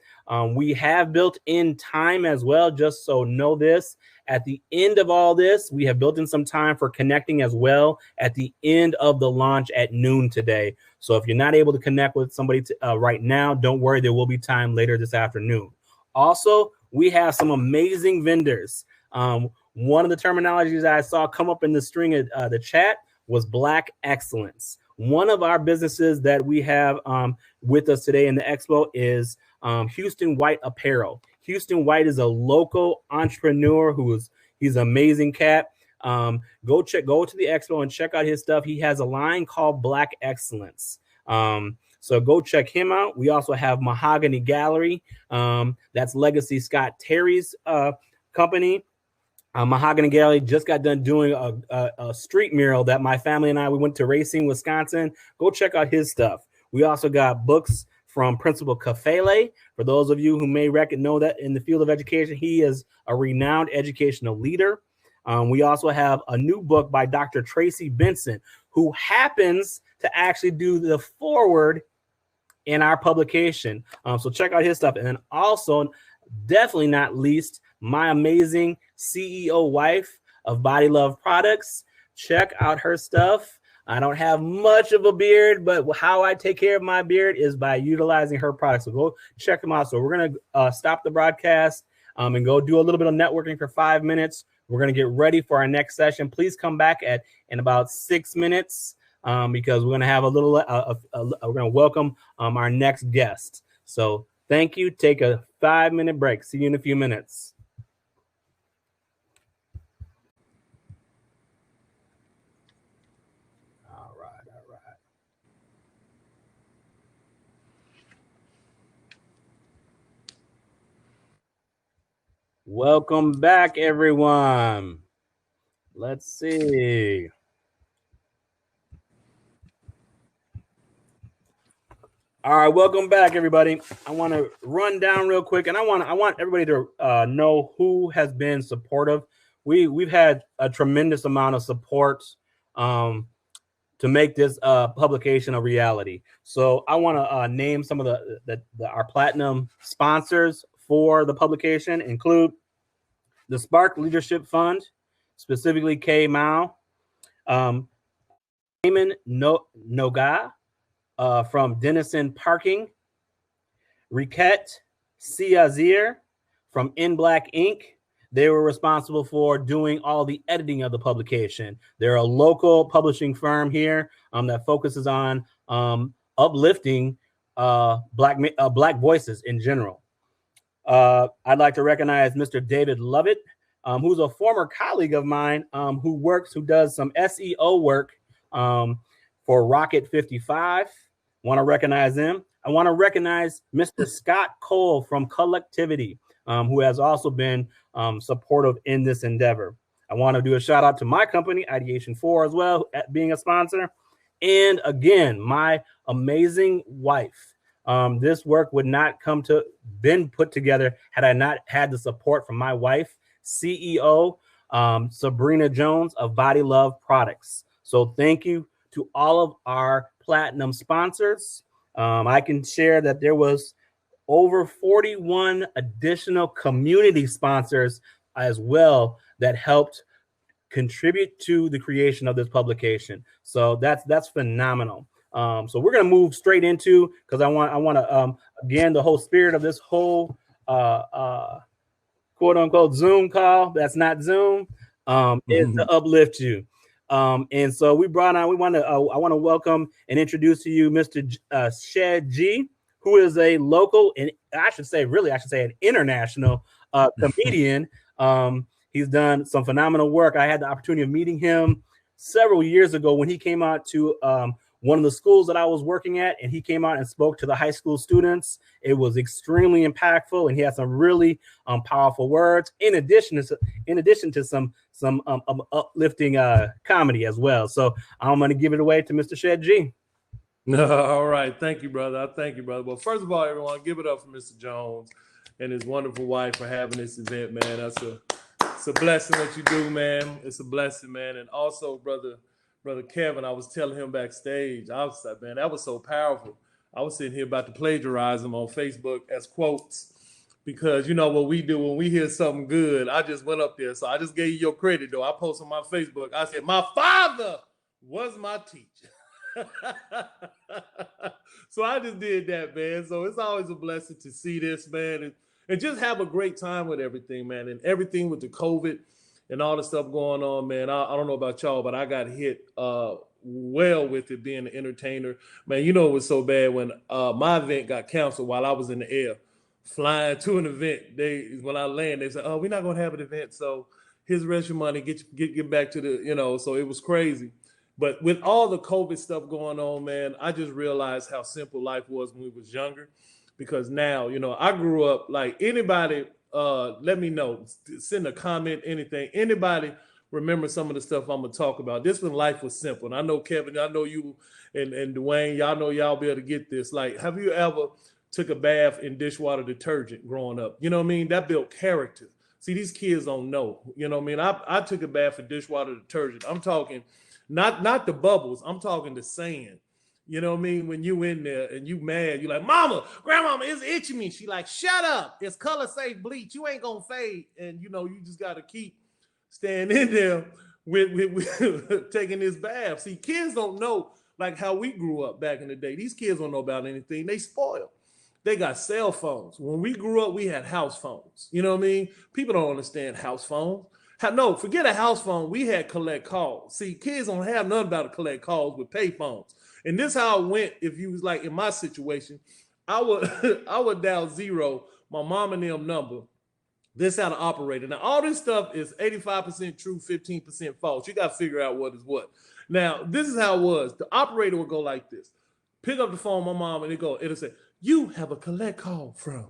S1: We have built in time as well, just so know this. At the end of all this, we have built in some time for connecting as well at the end of the launch at noon today. So if you're not able to connect with somebody right now, don't worry, there will be time later this afternoon. Also, we have some amazing vendors. One of the terminologies I saw come up in the string of the chat was Black excellence. One of our businesses that we have with us today in the expo is Houston White Apparel. Houston White is a local entrepreneur he's an amazing cat. Go to the expo and check out his stuff. He has a line called Black Excellence. So go check him out. We also have Mahogany Gallery. That's Legacy Scott Terry's company. Mahogany Gallery just got done doing a street mural that my family and we went to Racine, Wisconsin. Go check out his stuff. We also got books from Principal Kafele. For those of you who may know that in the field of education, he is a renowned educational leader. We also have a new book by Dr. Tracy Benson, who happens to actually do the foreword in our publication. So check out his stuff. And then also, definitely not least, my amazing CEO wife, of Body Love Products. Check out her stuff. I don't have much of a beard, but how I take care of my beard is by utilizing her products. So go check them out. So we're going to stop the broadcast and go do a little bit of networking for 5 minutes. We're going to get ready for our next session. Please come back in about 6 minutes because we're going to have a little, we're going to welcome our next guest. So thank you. Take a 5-minute break. See you in a few minutes. All right. Welcome back, everyone. Let's see. All right, welcome back, everybody. I want to run down real quick, and I want everybody to know who has been supportive. We've had a tremendous amount of support to make this publication a reality. So I want to name some of our platinum sponsors for the publication. Include the Spark Leadership Fund, specifically K Mao, Eamon Noga from Denison Parking, Riquette Ciazir from In Black Inc. They were responsible for doing all the editing of the publication. They're a local publishing firm here that focuses on uplifting black voices in general. I'd like to recognize Mr. David Lovett, who's a former colleague of mine who does some SEO work for Rocket 55. Want to recognize them. I want to recognize Mr. Scott Cole from Collectivity, who has also been supportive in this endeavor. I want to do a shout out to my company, Ideation 4, as well, at being a sponsor. And again, my amazing wife. This work would not been put together had I not had the support from my wife, CEO Sabrina Jones of Body Love Products. So thank you to all of our platinum sponsors. I can share that there was over 41 additional community sponsors as well that helped contribute to the creation of this publication. So that's phenomenal. So we're going to move straight into, because I want to again, the whole spirit of this whole quote unquote Zoom call, that's not Zoom, is to uplift you. And so I want to welcome and introduce to you Mr. Shed G, who is a local, and I should say an international comedian. He's done some phenomenal work. I had the opportunity of meeting him several years ago when he came out to one of the schools that I was working at, and he came out and spoke to the high school students. It was extremely impactful, and he had some really powerful words, in addition to some uplifting comedy as well. So I'm going to give it away to Mr. Shed G.
S4: All right. Thank you, brother. Thank you, brother. Well, first of all, everyone, give it up for Mr. Jones and his wonderful wife for having this event, man. It's a blessing that you do, man. It's a blessing, man. And also, brother Kevin, I was telling him backstage, I was like, man, that was so powerful. I was sitting here about to plagiarize him on Facebook as quotes, because you know what we do when we hear something good. I just went up there. So I just gave you your credit, though. I posted on my Facebook. I said, my father was my teacher. So I just did that, man. So it's always a blessing to see this, man, and just have a great time with everything, man, and everything with the COVID and all the stuff going on, man. I don't know about y'all, but I got hit well with it, being an entertainer, man. You know, it was so bad when my event got canceled while I was in the air flying to an event. When I land, they said, "Oh, we're not gonna have an event, so here's the rest of your money. Get back to the, you know." So it was crazy. But with all the COVID stuff going on, man, I just realized how simple life was when we was younger. Because now, you know, I grew up like anybody. Let me know. Send a comment, anything. Anybody remember some of the stuff I'm gonna talk about? This when life was simple. And I know Kevin, I know you and Dwayne, y'all know y'all be able to get this. Like, have you ever took a bath in dishwater detergent growing up? You know what I mean? That built character. See, these kids don't know. You know what I mean? I took a bath in dishwater detergent. I'm talking not the bubbles. I'm talking the sand. You know what I mean? When you in there and you mad, you like, mama, grandmama, it's itching me. She like, shut up. It's color safe bleach. You ain't gonna fade. And you know, you just gotta keep staying in there with taking this bath. See, kids don't know like how we grew up back in the day. These kids don't know about anything. They spoiled. They got cell phones. When we grew up, we had house phones. You know what I mean? People don't understand house phones. No, forget a house phone. We had collect calls. See, kids don't have nothing about to collect calls with pay phones. And this how it went. If you was like in my situation, I would I would dial 0, my mom and them number. This how to operate it. Now, all this stuff is 85% true, 15% false. You got to figure out what is what. Now, this is how it was. The operator would go like this. Pick up the phone, my mom, and it'll say, you have a collect call from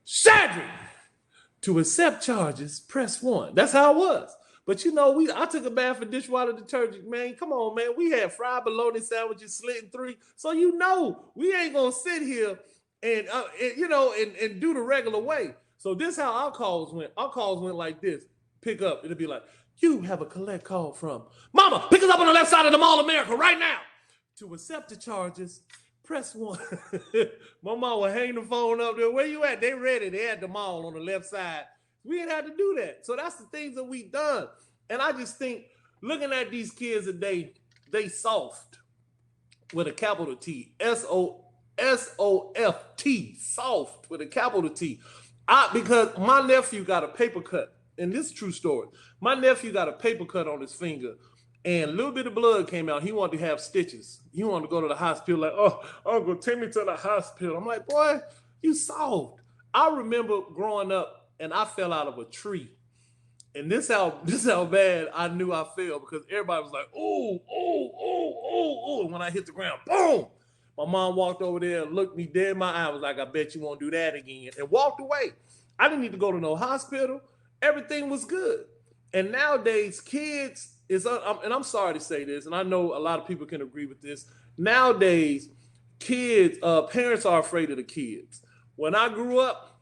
S4: Cedric. To accept charges, press 1. That's how it was. But you know, I took a bath for dishwater detergent, man. Come on, man. We had fried bologna sandwiches, slit in 3. So you know, we ain't gonna sit here and do the regular way. So this how our calls went. Our calls went like this. Pick up. It'll be like, you have a collect call from Mama. Pick us up on the left side of the Mall of America right now. To accept the charges, press 1. My mom would hang the phone up there. Where you at? They ready. They had the mall on the left side. We didn't have to do that. So that's the things that we done. And I just think looking at these kids today, they soft with a capital T. S-O-F-T. Soft with a capital T. Because my nephew got a paper cut. And this is a true story. My nephew got a paper cut on his finger. And a little bit of blood came out. He wanted to have stitches. He wanted to go to the hospital like, oh, Uncle, take me to the hospital. I'm like, boy, you soft. I remember growing up and I fell out of a tree. And this how bad I knew I fell because everybody was like, oh. And when I hit the ground, boom. My mom walked over there and looked me dead in my eye. Was like, I bet you won't do that again. And walked away. I didn't need to go to no hospital. Everything was good. And nowadays, kids... and I'm sorry to say this, and I know a lot of people can agree with this. Nowadays, parents are afraid of the kids. When I grew up,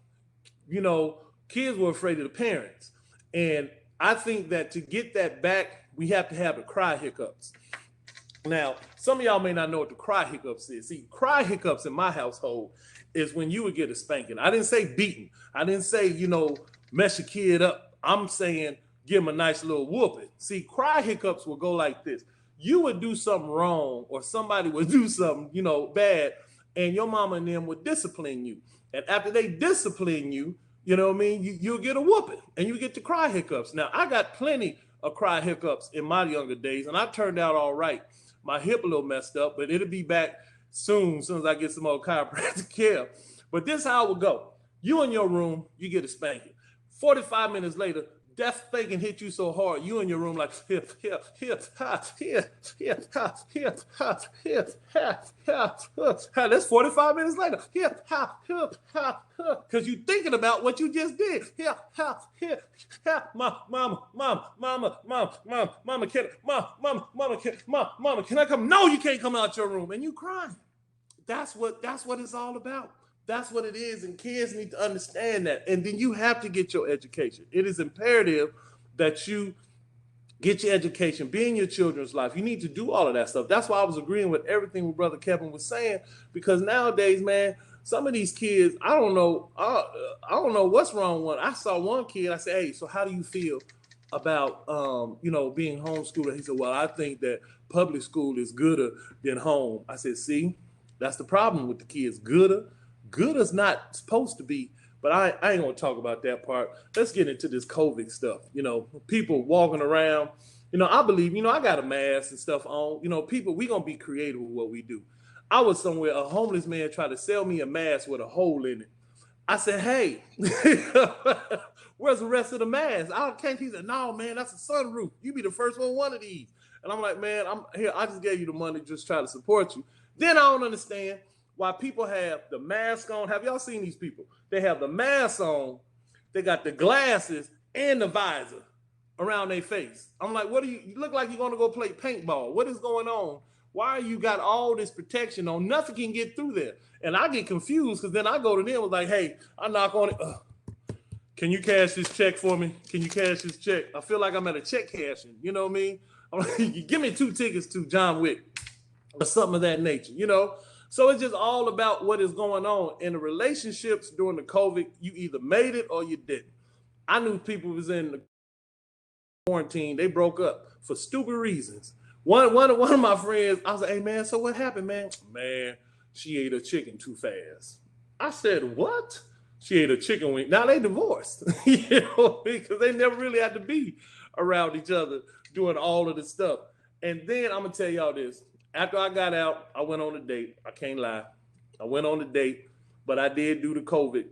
S4: kids were afraid of the parents. And I think that to get that back, we have to have the cry hiccups. Now, some of y'all may not know what the cry hiccups is. See, cry hiccups in my household is when you would get a spanking. I didn't say beating. I didn't say, mess your kid up. I'm saying give him a nice little whooping. See, cry hiccups will go like this. You would do something wrong or somebody would do something, bad, and your mama and them would discipline you. And after they discipline you, you'll get a whooping and you get the cry hiccups. Now, I got plenty of cry hiccups in my younger days, and I turned out all right. My hip a little messed up, but it'll be back soon as I get some more chiropractic care. But this is how it would go. You in your room, you get a spanking. 45 minutes later, that spanking hit you so hard, you in your room like hip, that's 45 minutes later. Because you're thinking about what you just did. Mama, can I come? No, you can't come out your room. And you crying. That's what it's all about. That's what it is, and kids need to understand that. And then you have to get your education. It is imperative that you get your education, be in your children's life. You need to do all of that stuff. That's why I was agreeing with everything what Brother Kevin was saying, because nowadays, man, some of these kids, I don't know what's wrong with one. I saw one kid, I said, hey, so how do you feel about, being homeschooled? He said, well, I think that public school is gooder than home. I said, see, that's the problem with the kids. Good is not supposed to be, but I ain't gonna talk about that part. Let's get into this COVID stuff. People walking around. I believe, I got a mask and stuff on. People, we gonna be creative with what we do. I was somewhere, a homeless man tried to sell me a mask with a hole in it. I said, hey, where's the rest of the mask? He said, no, man, that's a sunroof. You be the first one of these. And I'm like, man, I'm here. I just gave you the money, just try to support you. Then I don't understand why people have the mask on. Have y'all seen these people? They have the mask on, they got the glasses and the visor around their face. I'm like, you look like you're gonna go play paintball. What is going on? Why you got all this protection on? Nothing can get through there. And I get confused because then I go to them and like, hey, I knock on it. Can you cash this check for me? Can you cash this check? I feel like I'm at a check cashing. You know what I mean? I'm like, you give me 2 tickets to John Wick or something of that nature, So it's just all about what is going on. In the relationships during the COVID, you either made it or you didn't. I knew people was in the quarantine, they broke up for stupid reasons. One of my friends, I was like, hey man, so what happened, man? Man, she ate her chicken too fast. I said, what? She ate a chicken wing. Now they divorced, you know, because they never really had to be around each other doing all of this stuff. And then I'm gonna tell y'all this. After I got out, I went on a date. I can't lie. I went on a date, but I did do the COVID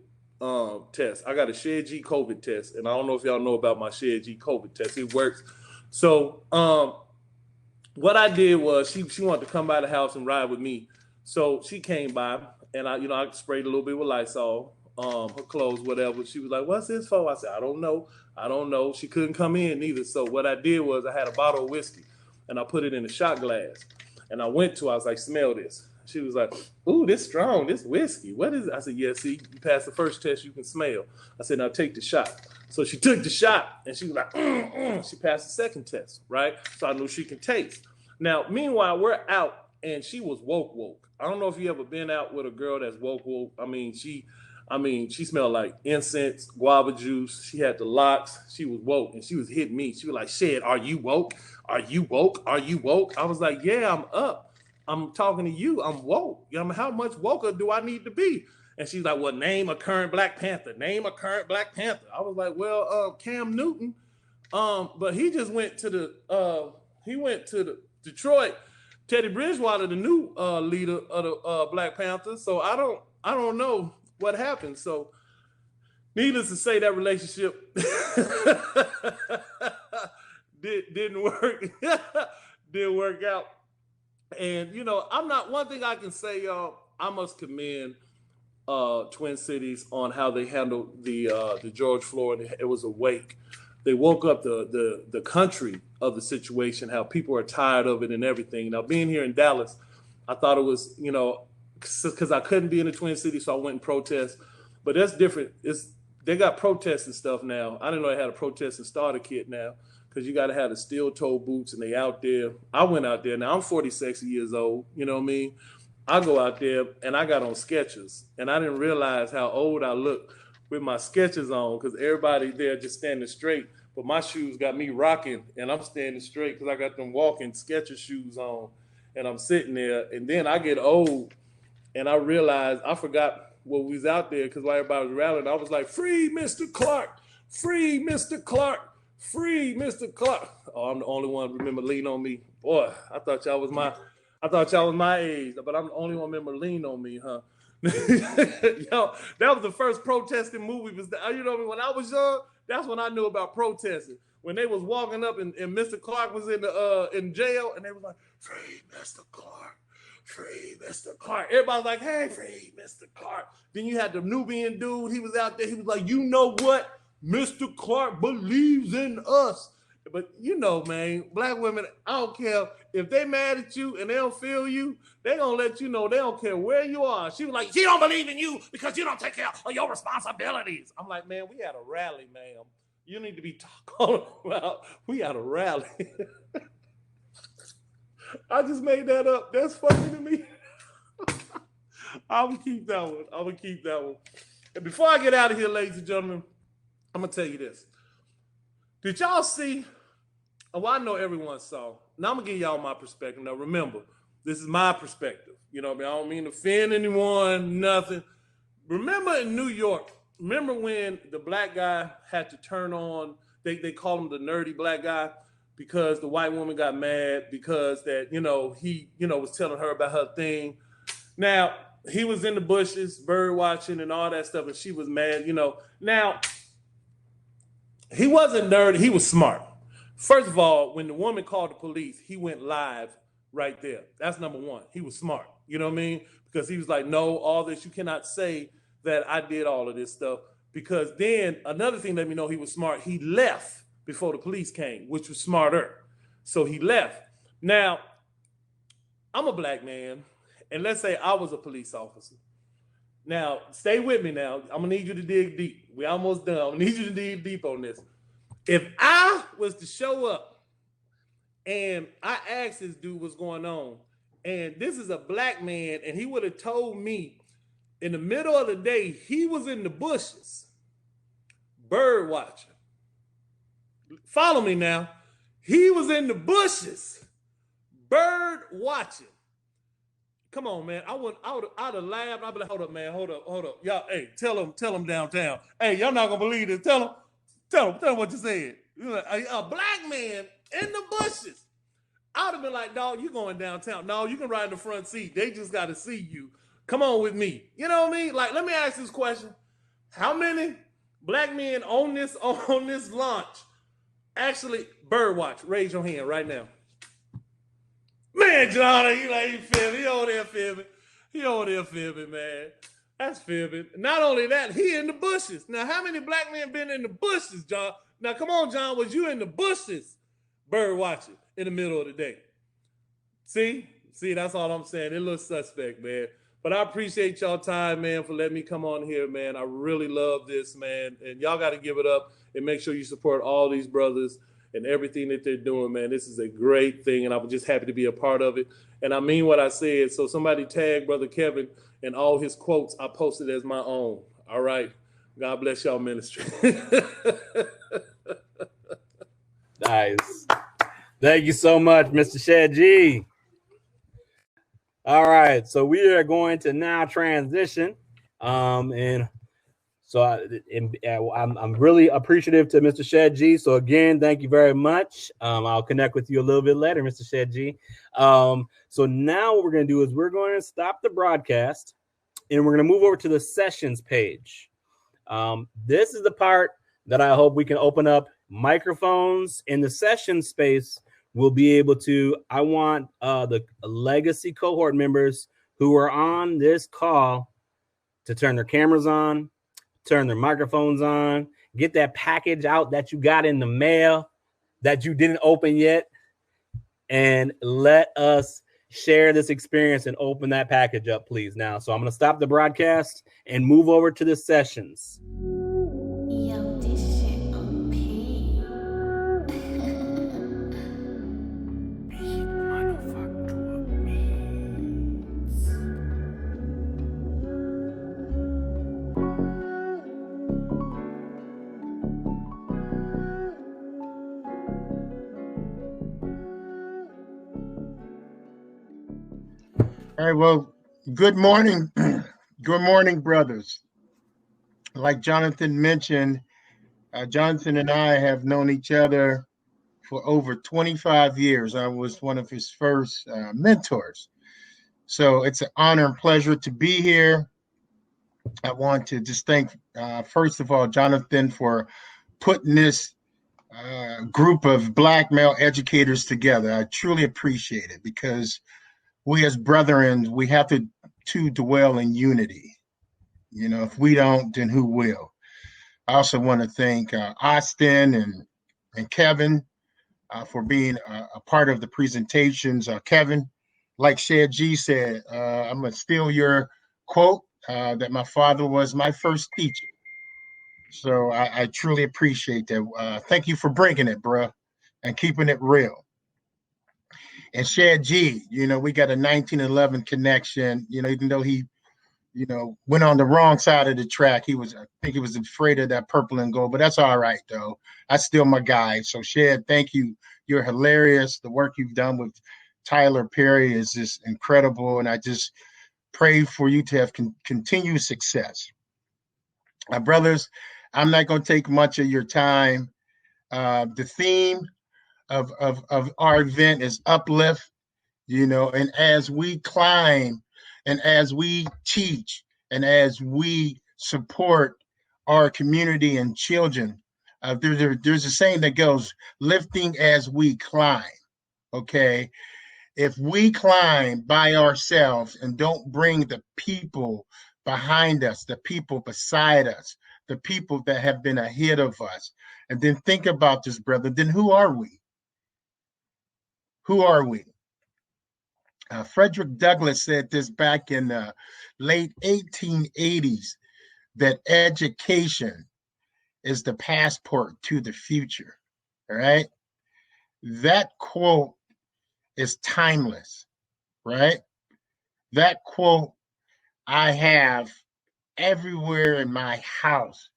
S4: test. I got a Shed G COVID test, and I don't know if y'all know about my Shed G COVID test. It works. So what I did was she wanted to come by the house and ride with me. So she came by, and I sprayed a little bit with Lysol, her clothes, whatever. She was like, what's this for? I said, I don't know. She couldn't come in either. So what I did was I had a bottle of whiskey, and I put it in a shot glass. And I went to her, I was like, smell this. She was like, ooh, this strong, this whiskey. What is it? I said, yeah, see, you passed the first test, you can smell. I said, now take the shot. So she took the shot, and she was like, She passed the second test, right? So I knew she can taste. Now, meanwhile, we're out, and she was woke. I don't know if you ever been out with a girl that's woke. I mean, she smelled like incense, guava juice. She had the locks. She was woke, and she was hitting me. She was like, Shed, are you woke? Are you woke? Are you woke? I was like, yeah, I'm up. I'm talking to you. I'm woke. You know, how much woker do I need to be? And she's like, well, name a current Black Panther. Name a current Black Panther. I was like, well, Cam Newton. But he just went to the Detroit. Teddy Bridgewater, the new leader of the Black Panthers. So I don't know what happened. So needless to say, that relationship didn't work. Didn't work out. And one thing I can say, y'all, I must commend Twin Cities on how they handled the George Floyd. It was a wake. They woke up the country of the situation, how people are tired of it and everything. Now, being here in Dallas, I thought it was, because I couldn't be in the Twin Cities, so I went and protest. But that's different. They got protests and stuff now. I didn't know they had a protest and starter kit now, because you got to have the steel-toe boots, and they out there. I went out there. Now, I'm 46 years old, you know what I mean? I go out there, and I got on Skechers, and I didn't realize how old I looked with my Skechers on, because everybody there just standing straight, but my shoes got me rocking, and I'm standing straight because I got them walking Skechers shoes on, and I'm sitting there, and then I get old, and I realized I forgot what we was out there, because while everybody was rallying, I was like, free Mr. Clark, free Mr. Clark. Free Mr. Clark. Oh, I'm the only one remember Lean on Me. Boy, I thought y'all was my age, but I'm the only one remember Lean on Me, huh? Yo, that was the first protesting movie. When I was young, that's when I knew about protesting. When they was walking up and Mr. Clark was in jail, and they was like, free Mr. Clark. Free Mr. Clark. Everybody was like, hey, free Mr. Clark. Then you had the Nubian dude. He was out there. He was like, you know what? Mr. Clark believes in us. But man, Black women, I don't care if they mad at you and they don't feel you, they gonna let you know they don't care where you are. She was like, she don't believe in you because you don't take care of your responsibilities. I'm like, man, we had a rally, ma'am. You need to be talking about, we had a rally. I just made that up. That's funny to me. I'm gonna keep that one. And before I get out of here, ladies and gentlemen, I'm going to tell you this. Did y'all see? Well, I know everyone saw. Now, I'm going to give y'all my perspective. Now, remember, this is my perspective. You know what I mean? I don't mean to offend anyone, nothing. Remember in New York, when the black guy had to turn on, they call him the nerdy black guy, because the white woman got mad because that, he, was telling her about her thing. Now, he was in the bushes, bird watching and all that stuff, and she was mad, Now, he wasn't nerdy. He was smart. First of all, when the woman called the police, he went live right there. That's number one. He was smart. You know what I mean? Because he was like, no, all this, you cannot say that I did all of this stuff. Because then another thing let me know he was smart. He left before the police came, which was smarter. So he left. Now, I'm a black man, and let's say I was a police officer. Now, stay with me now. I'm going to need you to dig deep. We almost done. I'm going to need you to dig deep on this. If I was to show up and I asked this dude what's going on, and this is a black man, and he would have told me in the middle of the day, he was in the bushes, bird watching. Follow me now. He was in the bushes, bird watching. Come on, man. I'd have laughed. I'd be like, hold up, man. Hold up. Y'all, hey, tell him downtown. Hey, y'all not gonna believe this. Tell him what you said. A black man in the bushes. I'd have been like, dog, you going downtown. No, you can ride in the front seat. They just got to see you. Come on with me. You know what I mean? Like, let me ask this question. How many black men on this launch actually bird watch? Raise your hand right now. Man, Johnny, he fibbing. He over there fibbing, man. That's fibbing. Not only that, he in the bushes. Now, how many black men been in the bushes, John? Now, come on, John, was you in the bushes bird watching in the middle of the day? See, that's all I'm saying. It looks suspect, man. But I appreciate y'all time, man, for letting me come on here, man. I really love this, man. And y'all got to give it up and make sure you support all these brothers and everything that they're doing, man. This is a great thing, and I'm just happy to be a part of it. And I mean what I said. So somebody tag Brother Kevin and all his quotes I posted as my own. All right. God bless y'all ministry.
S1: Nice. Thank you so much, Mr. Shed G. All right, so we are going to now transition, and so I'm really appreciative to Mr. Shed G. So again, thank you very much. I'll connect with you a little bit later, Mr. Shed G. So now what we're going to do is we're going to stop the broadcast, and we're going to move over to the sessions page. This is the part that I hope we can open up microphones in the session space. We'll be able to, I want the legacy cohort members who are on this call to turn their cameras on, turn their microphones on, get that package out that you got in the mail that you didn't open yet, and let us share this experience and open that package up, please, now. So I'm going to stop the broadcast and move over to the sessions.
S5: Yo, this shit OP.
S6: All right, well, good morning. Good morning, brothers. Like Jonathan mentioned, Jonathan and I have known each other for over 25 years. I was one of his first mentors. So it's an honor and pleasure to be here. I want to just thank, first of all, Jonathan for putting this group of Black male educators together. I truly appreciate it because we as brethren, we have to dwell in unity. You know, if we don't, then who will? I also want to thank Austin and Kevin for being a part of the presentations. Kevin, like Shed G said, I'm going to steal your quote that my father was my first teacher. So I truly appreciate that. Thank you for bringing it, bro, and keeping it real. And Shed G, you know, we got a 1911 connection, you know, even though he, you know, went on the wrong side of the track. I think he was afraid of that purple and gold, but that's all right, though. That's still my guy. So Shed, thank you. You're hilarious. The work you've done with Tyler Perry is just incredible. And I just pray for you to have continued success. My brothers, I'm not going to take much of your time. The theme of our event is UpLIFT, you know, and as we climb and as we teach and as we support our community and children, there's a saying that goes, lifting as we climb, okay? If we climb by ourselves and don't bring the people behind us, the people beside us, the people that have been ahead of us, and then think about this, brother, then who are we? Who are we? Frederick Douglass said this back in the late 1880s, that education is the passport to the future, all right? That quote is timeless, right? That quote I have everywhere in my house,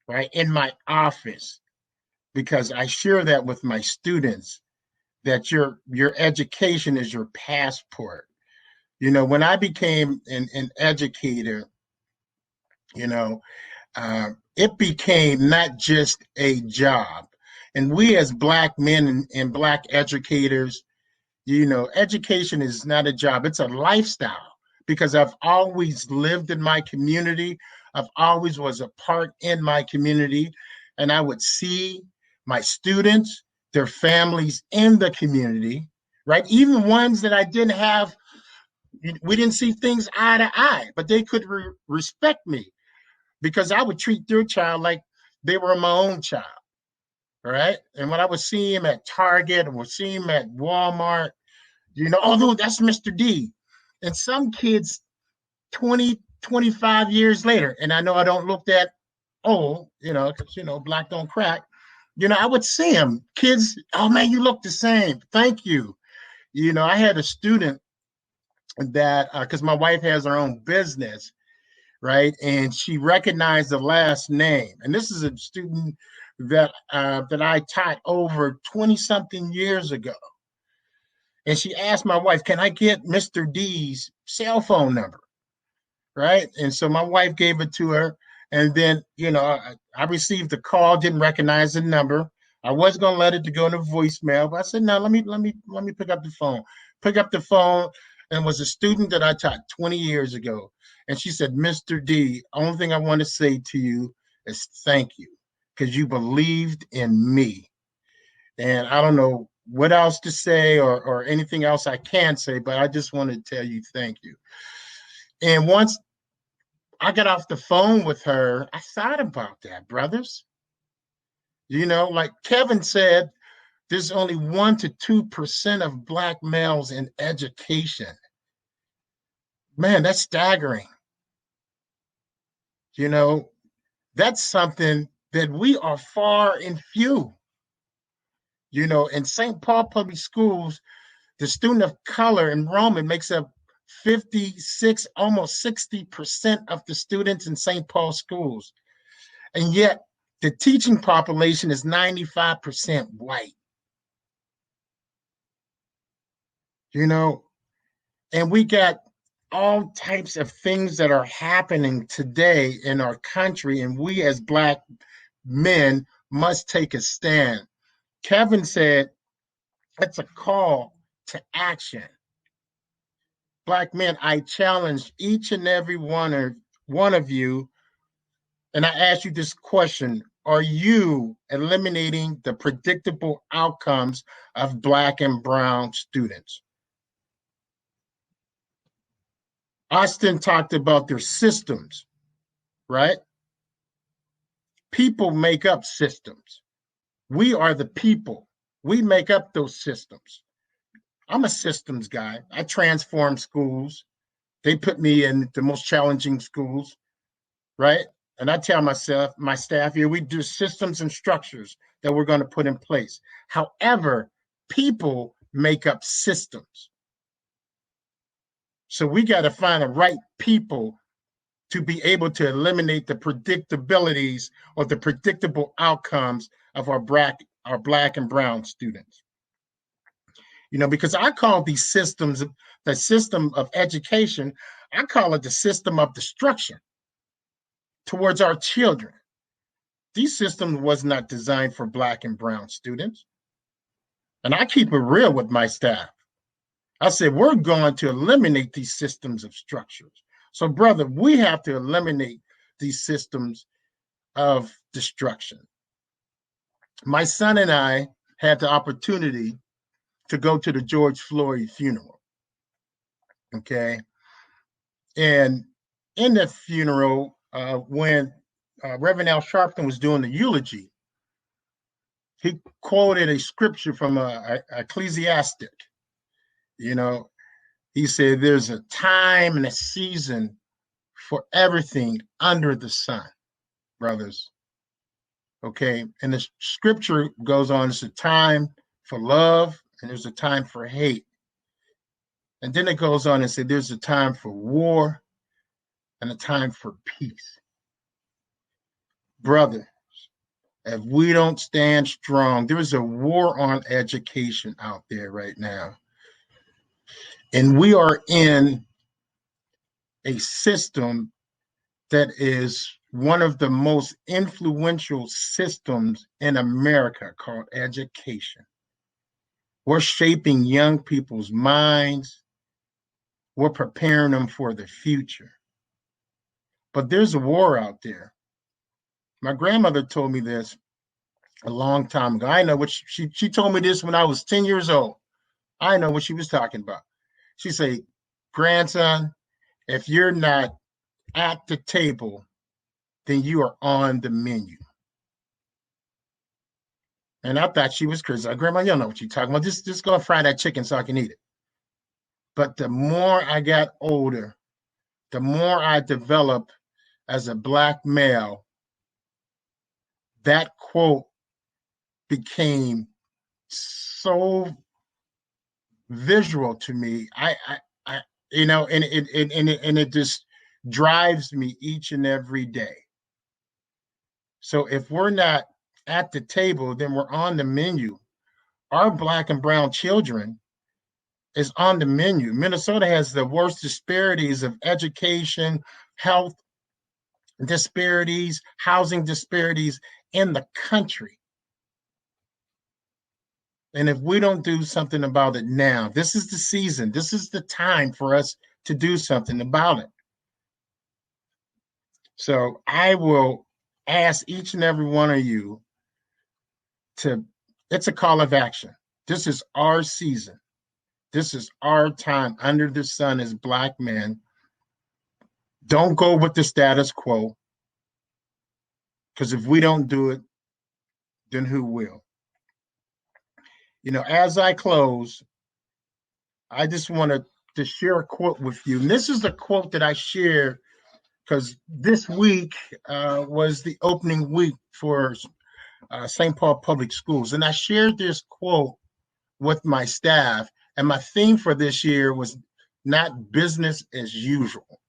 S6: right? In my office. because I share that with my students, that your education is your passport. You know, when I became an educator, you know, it became not just a job. And we as Black men and Black educators, you know, education is not a job, it's a lifestyle, because I've always lived in my community. I've always was a part in my community, and I would see my students, their families in the community, right? Even ones that I didn't have, we didn't see things eye to eye, but they could respect me because I would treat their child like they were my own child, right? And when I would see him at Target or see him at Walmart, you know, although that's Mr. D. And some kids 20, 25 years later, and I know I don't look that old, you know, because, you know, Black don't crack. You know, I would see them, kids, oh man, you look the same. Thank you. You know, I had a student that, because my wife has her own business, right? And she recognized the last name. And this is a student that that I taught over 20-something years ago. And she asked my wife, can I get Mr. D's cell phone number? Right. And so my wife gave it to her. And then, you know, I received a call, didn't recognize the number. I was going to let it to go to voicemail, but I said, no, let me pick up the phone. Pick up the phone, and was a student that I taught 20 years ago. And she said, Mr. D, only thing I want to say to you is thank you, because you believed in me. And I don't know what else to say or anything else I can say, but I just want to tell you thank you. And once I got off the phone with her, I thought about that, brothers. You know, like Kevin said, there's only 1 to 2% of Black males in education. Man, that's staggering. You know, that's something that we are far and few. You know, in St. Paul Public Schools, the student of color enrollment makes up 56, almost 60% of the students in St. Paul schools. And yet the teaching population is 95% white. You know, and we got all types of things that are happening today in our country, and we as Black men must take a stand. Kevin said it's a call to action. Black men, I challenge each and every one of you, and I ask you this question: are you eliminating the predictable outcomes of Black and brown students? Austin talked about their systems, right? People make up systems. We are the people. We make up those systems. I'm a systems guy. I transform schools. They put me in the most challenging schools, right? And I tell my staff here, we do systems and structures that we're going to put in place. However, people make up systems. So we got to find the right people to be able to eliminate the predictabilities or the predictable outcomes of our Black and brown students. You know, because I call these systems, the system of education, I call it the system of destruction towards our children. These systems was not designed for Black and brown students. And I keep it real with my staff. I said, we're going to eliminate these systems of structures. So, brother, we have to eliminate these systems of destruction. My son and I had the opportunity to go to the George Floyd funeral. Okay. And in that funeral, when Reverend Al Sharpton was doing the eulogy, he quoted a scripture from Ecclesiastic. You know, he said, there's a time and a season for everything under the sun, brothers. Okay. And the scripture goes on, it's a time for love and there's a time for hate. And then it goes on and says, there's a time for war and a time for peace. Brothers, if we don't stand strong, there's a war on education out there right now. And we are in a system that is one of the most influential systems in America called education. We're shaping young people's minds. We're preparing them for the future. But there's a war out there. My grandmother told me this a long time ago. I know what she told me this when I was 10 years old. I know what she was talking about. She said, grandson, if you're not at the table, then you are on the menu. And I thought she was crazy. Grandma, you don't know what you're talking about. Just go and fry that chicken so I can eat it. But the more I got older, the more I developed as a Black male, that quote became so visual to me. I you know, and it just drives me each and every day. So if we're not at the table, then we're on the menu. Our Black and brown children is on the menu. Minnesota has the worst disparities of education, health disparities, housing disparities in the country. And if we don't do something about it now, this is the season, this is the time for us to do something about it. So I will ask each and every one of you to, it's a call of action. This is our season. This is our time under the sun as Black men. Don't go with the status quo, because if we don't do it, then who will? You know, as I close, I just wanted to share a quote with you. And this is the quote that I shared because this week was the opening week for St. Paul Public Schools. And I shared this quote with my staff. And my theme for this year was not business as usual.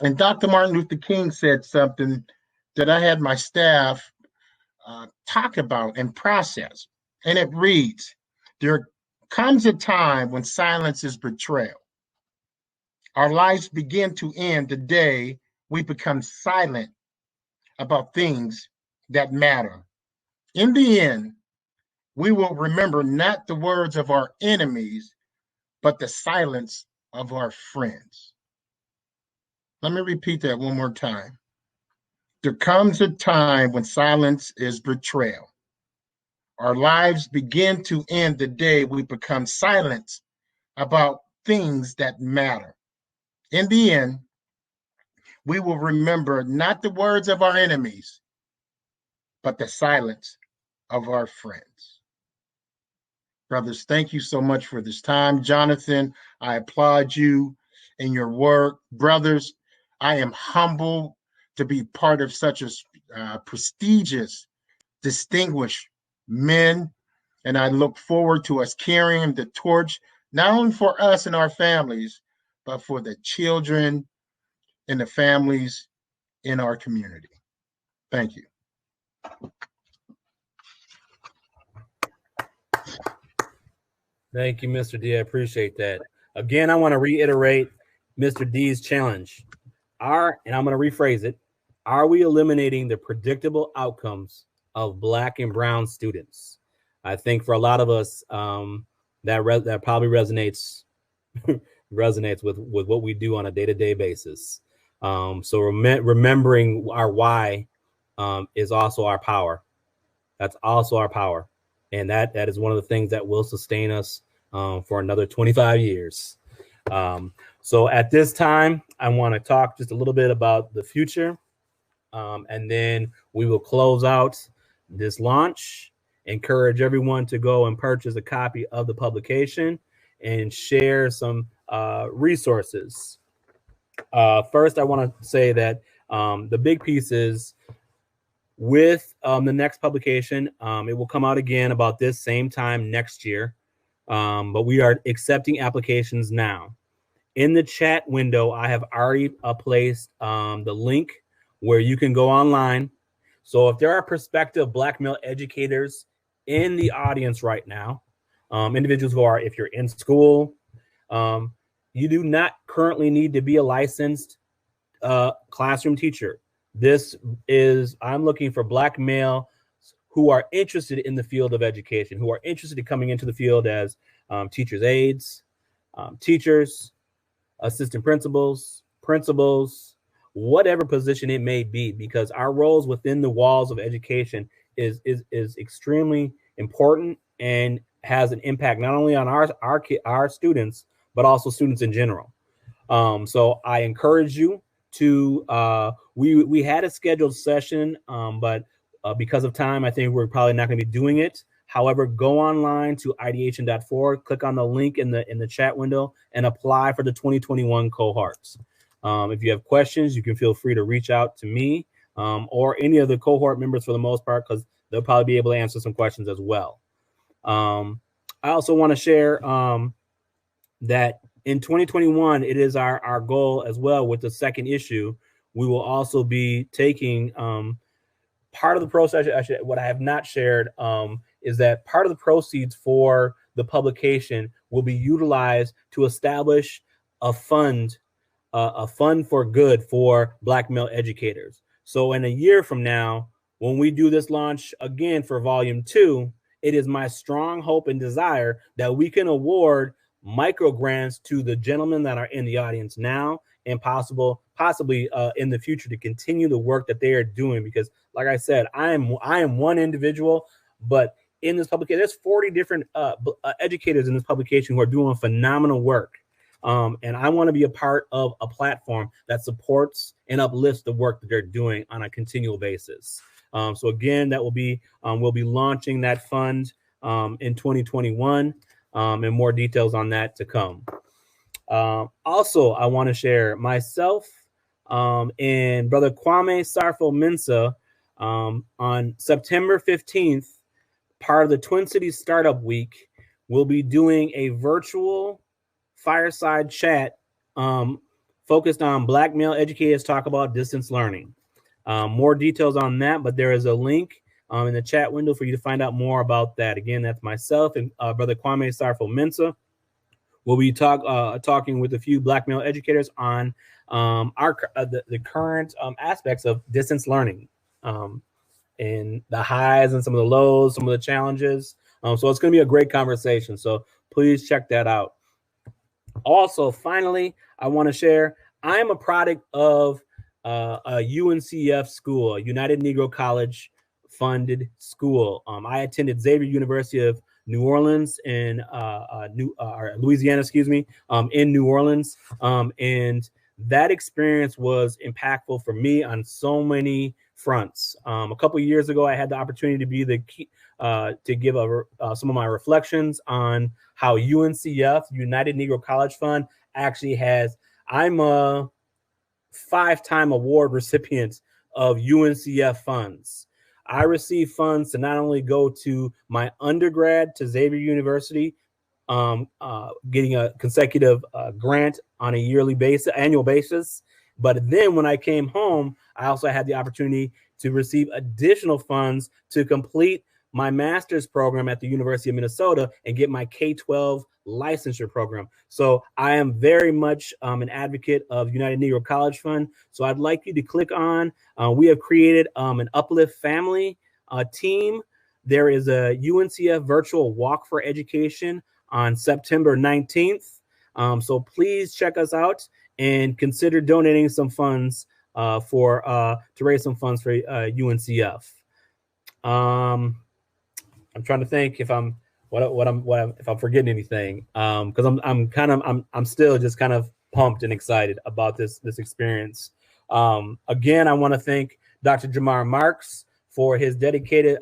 S6: And Dr. Martin Luther King said something that I had my staff talk about and process. And it reads, there comes a time when silence is betrayal. Our lives begin to end the day we become silent about things that matter. In the end, we will remember not the words of our enemies, but the silence of our friends. Let me repeat that one more time. There comes a time when silence is betrayal. Our lives begin to end the day we become silent about things that matter. In the end, we will remember not the words of our enemies, but the silence of our friends. Brothers, thank you so much for this time. Jonathan, I applaud you in your work. Brothers, I am humbled to be part of such a prestigious, distinguished men, and I look forward to us carrying the torch, not only for us and our families, but for the children and the families in our community. Thank you.
S1: Thank you, Mr. D. I appreciate that. Again, I want to reiterate Mr. D's challenge. And I'm going to rephrase it, are we eliminating the predictable outcomes of Black and brown students? I think for a lot of us, that probably resonates with what we do on a day-to-day basis. So remembering our why is also our power. That's also our power. And that is one of the things that will sustain us for another 25 years. So at this time, I want to talk just a little bit about the future. And then we will close out this launch. Encourage everyone to go and purchase a copy of the publication and share some resources. First, I want to say that the big piece is with the next publication, it will come out again about this same time next year. But we are accepting applications now. In the chat window, I have already placed the link where you can go online So if there are prospective Black male educators in the audience right now, individuals who are, if you're in school, you do not currently need to be a licensed classroom teacher. I'm looking for Black male who are interested in the field of education, who are interested in coming into the field as teachers' aides, teachers, assistant principals, whatever position it may be, because our roles within the walls of education is extremely important and has an impact not only on our students, but also students in general. So I encourage you to, we had a scheduled session, but because of time, I think we're probably not going to be doing it. However, go online to ideation.org, click on the link in the chat window, and apply for the 2021 cohorts. If you have questions, you can feel free to reach out to me or any of the cohort members for the most part, because they'll probably be able to answer some questions as well. I also want to share that in 2021, it is our goal as well with the second issue. We will also be taking part of the process. Actually, what I have not shared is that part of the proceeds for the publication will be utilized to establish a fund for good for Black male educators. So in a year from now, when we do this launch again for volume 2, it is my strong hope and desire that we can award micro grants to the gentlemen that are in the audience now, and possibly in the future, to continue the work that they are doing. Because like I said, I am one individual, but in this publication, there's 40 different educators in this publication who are doing phenomenal work. And I want to be a part of a platform that supports and uplifts the work that they're doing on a continual basis. So again, that will be, we'll be launching that fund in 2021, and more details on that to come. Also, I want to share myself and Brother Kwame Sarfo-Mensah on September 15th, part of the Twin Cities Startup Week, we'll be doing a virtual fireside chat focused on Black male educators talk about distance learning. More details on that, but there is a link in the chat window for you to find out more about that. Again, that's myself and Brother Kwame Sarfo-Mensah. We'll be talking with a few Black male educators on the current aspects of distance learning, and the highs and some of the lows, some of the challenges. So it's going to be a great conversation. So please check that out. Also, finally, I want to share, I'm a product of a UNCF school, a United Negro College funded school. I attended Xavier University of New Orleans in Louisiana, in New Orleans. And that experience was impactful for me on so many fronts. A couple of years ago, I had the opportunity to be the key, to give some of my reflections on how UNCF, United Negro College Fund, actually has, I'm a 5-time award recipient of UNCF funds. I received funds to not only go to my undergrad to Xavier University, getting a consecutive grant on a annual basis, but then when I came home, I also had the opportunity to receive additional funds to complete my master's program at the University of Minnesota and get my K-12 licensure program. So I am very much an advocate of United Negro College Fund. So I'd like you to click on, we have created an UpLIFT family team. There is a UNCF virtual walk for education on September 19th. So please check us out and consider donating some funds to raise some funds for UNCF. I'm trying to think if I'm forgetting anything, because I'm still just kind of pumped and excited about this experience. Again, I want to thank Dr. Jamar Marks for his dedicated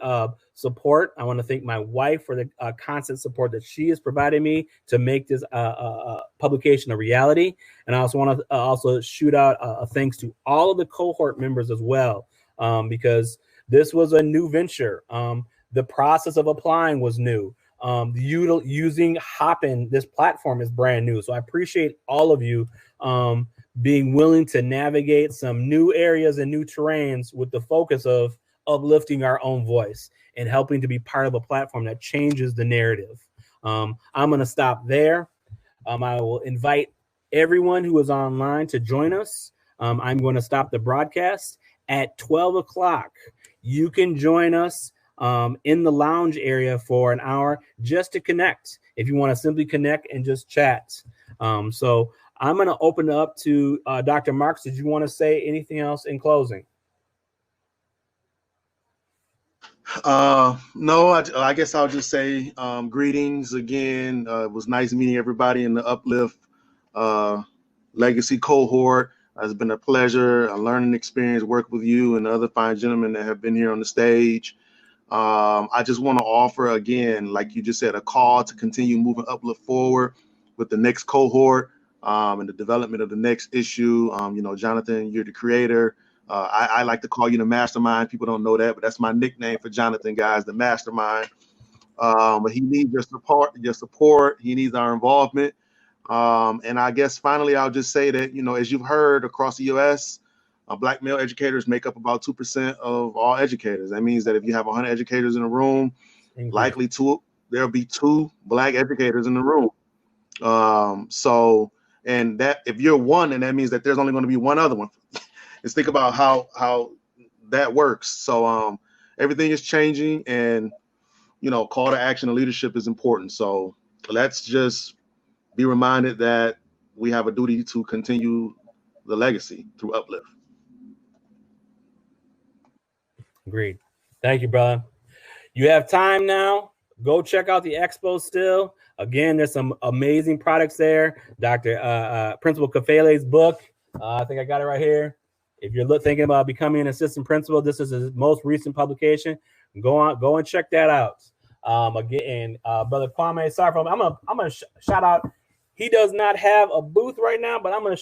S1: support. I want to thank my wife for the constant support that she has provided me to make this publication a reality. And I also want to shoot out a thanks to all of the cohort members as well, because this was a new venture. The process of applying was new. Using Hopin, this platform, is brand new. So I appreciate all of you being willing to navigate some new areas and new terrains with the focus of uplifting our own voice and helping to be part of a platform that changes the narrative. I'm going to stop there. I will invite everyone who is online to join us. I'm going to stop the broadcast at 12 o'clock. You can join us in the lounge area for an hour just to connect. If you want to simply connect and just chat. So I'm going to open it up to Dr. Marks. Did you want to say anything else in closing?
S7: No, I guess I'll just say greetings again. It was nice meeting everybody in the UpLIFT Legacy Cohort. It's been a pleasure, a learning experience, work with you and the other fine gentlemen that have been here on the stage. I just want to offer again, like you just said, a call to continue moving UpLIFT forward with the next cohort and the development of the next issue. You know, Jonathan, you're the creator. I like to call you the mastermind. People don't know that, but that's my nickname for Jonathan, guys, the mastermind. But he needs your support. He needs our involvement. And I guess finally, I'll just say that, you know, as you've heard across the U.S., Black male educators make up about 2% of all educators. That means that if you have 100 educators in a room, likely there'll be 2 Black educators in the room. So, and that if you're one, then that means that there's only going to be one other one. Just think about how that works. So everything is changing, and you know, call to action and leadership is important. So let's just be reminded that we have a duty to continue the legacy through UpLIFT.
S1: Agreed. Thank you, brother. You have time now. Go check out the expo still. Again, there's some amazing products there. Dr. Principal Kafele's book. I think I got it right here. If you're thinking about becoming an assistant principal, this is his most recent publication. Go and check that out. Again, Brother Kwame, sorry for I'm gonna shout out. He does not have a booth right now, but I'm gonna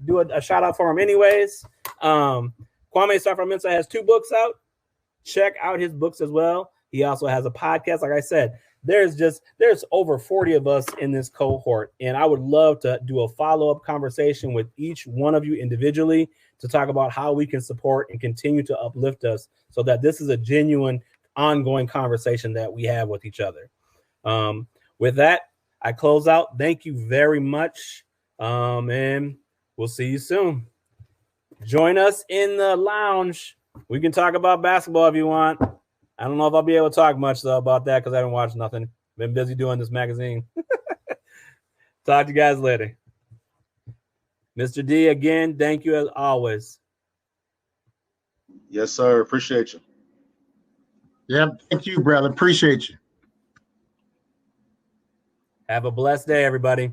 S1: do a shout out for him anyways. Kwame Sarfra-Mensah has 2 books out. Check out his books as well. He also has a podcast. Like I said, there's over 40 of us in this cohort, and I would love to do a follow-up conversation with each one of you individually to talk about how we can support and continue to uplift us so that this is a genuine, ongoing conversation that we have with each other. With that, I close out. Thank you very much, and we'll see you soon. Join us in the lounge. We can talk about basketball if you want. I don't know if I'll be able to talk much though about that because I haven't watched nothing. Been busy doing this magazine. Talk to you guys later. Mr. D, again, thank you as always.
S7: Yes, sir. Appreciate you.
S6: Yeah, thank you, brother. Appreciate you.
S1: Have a blessed day, everybody.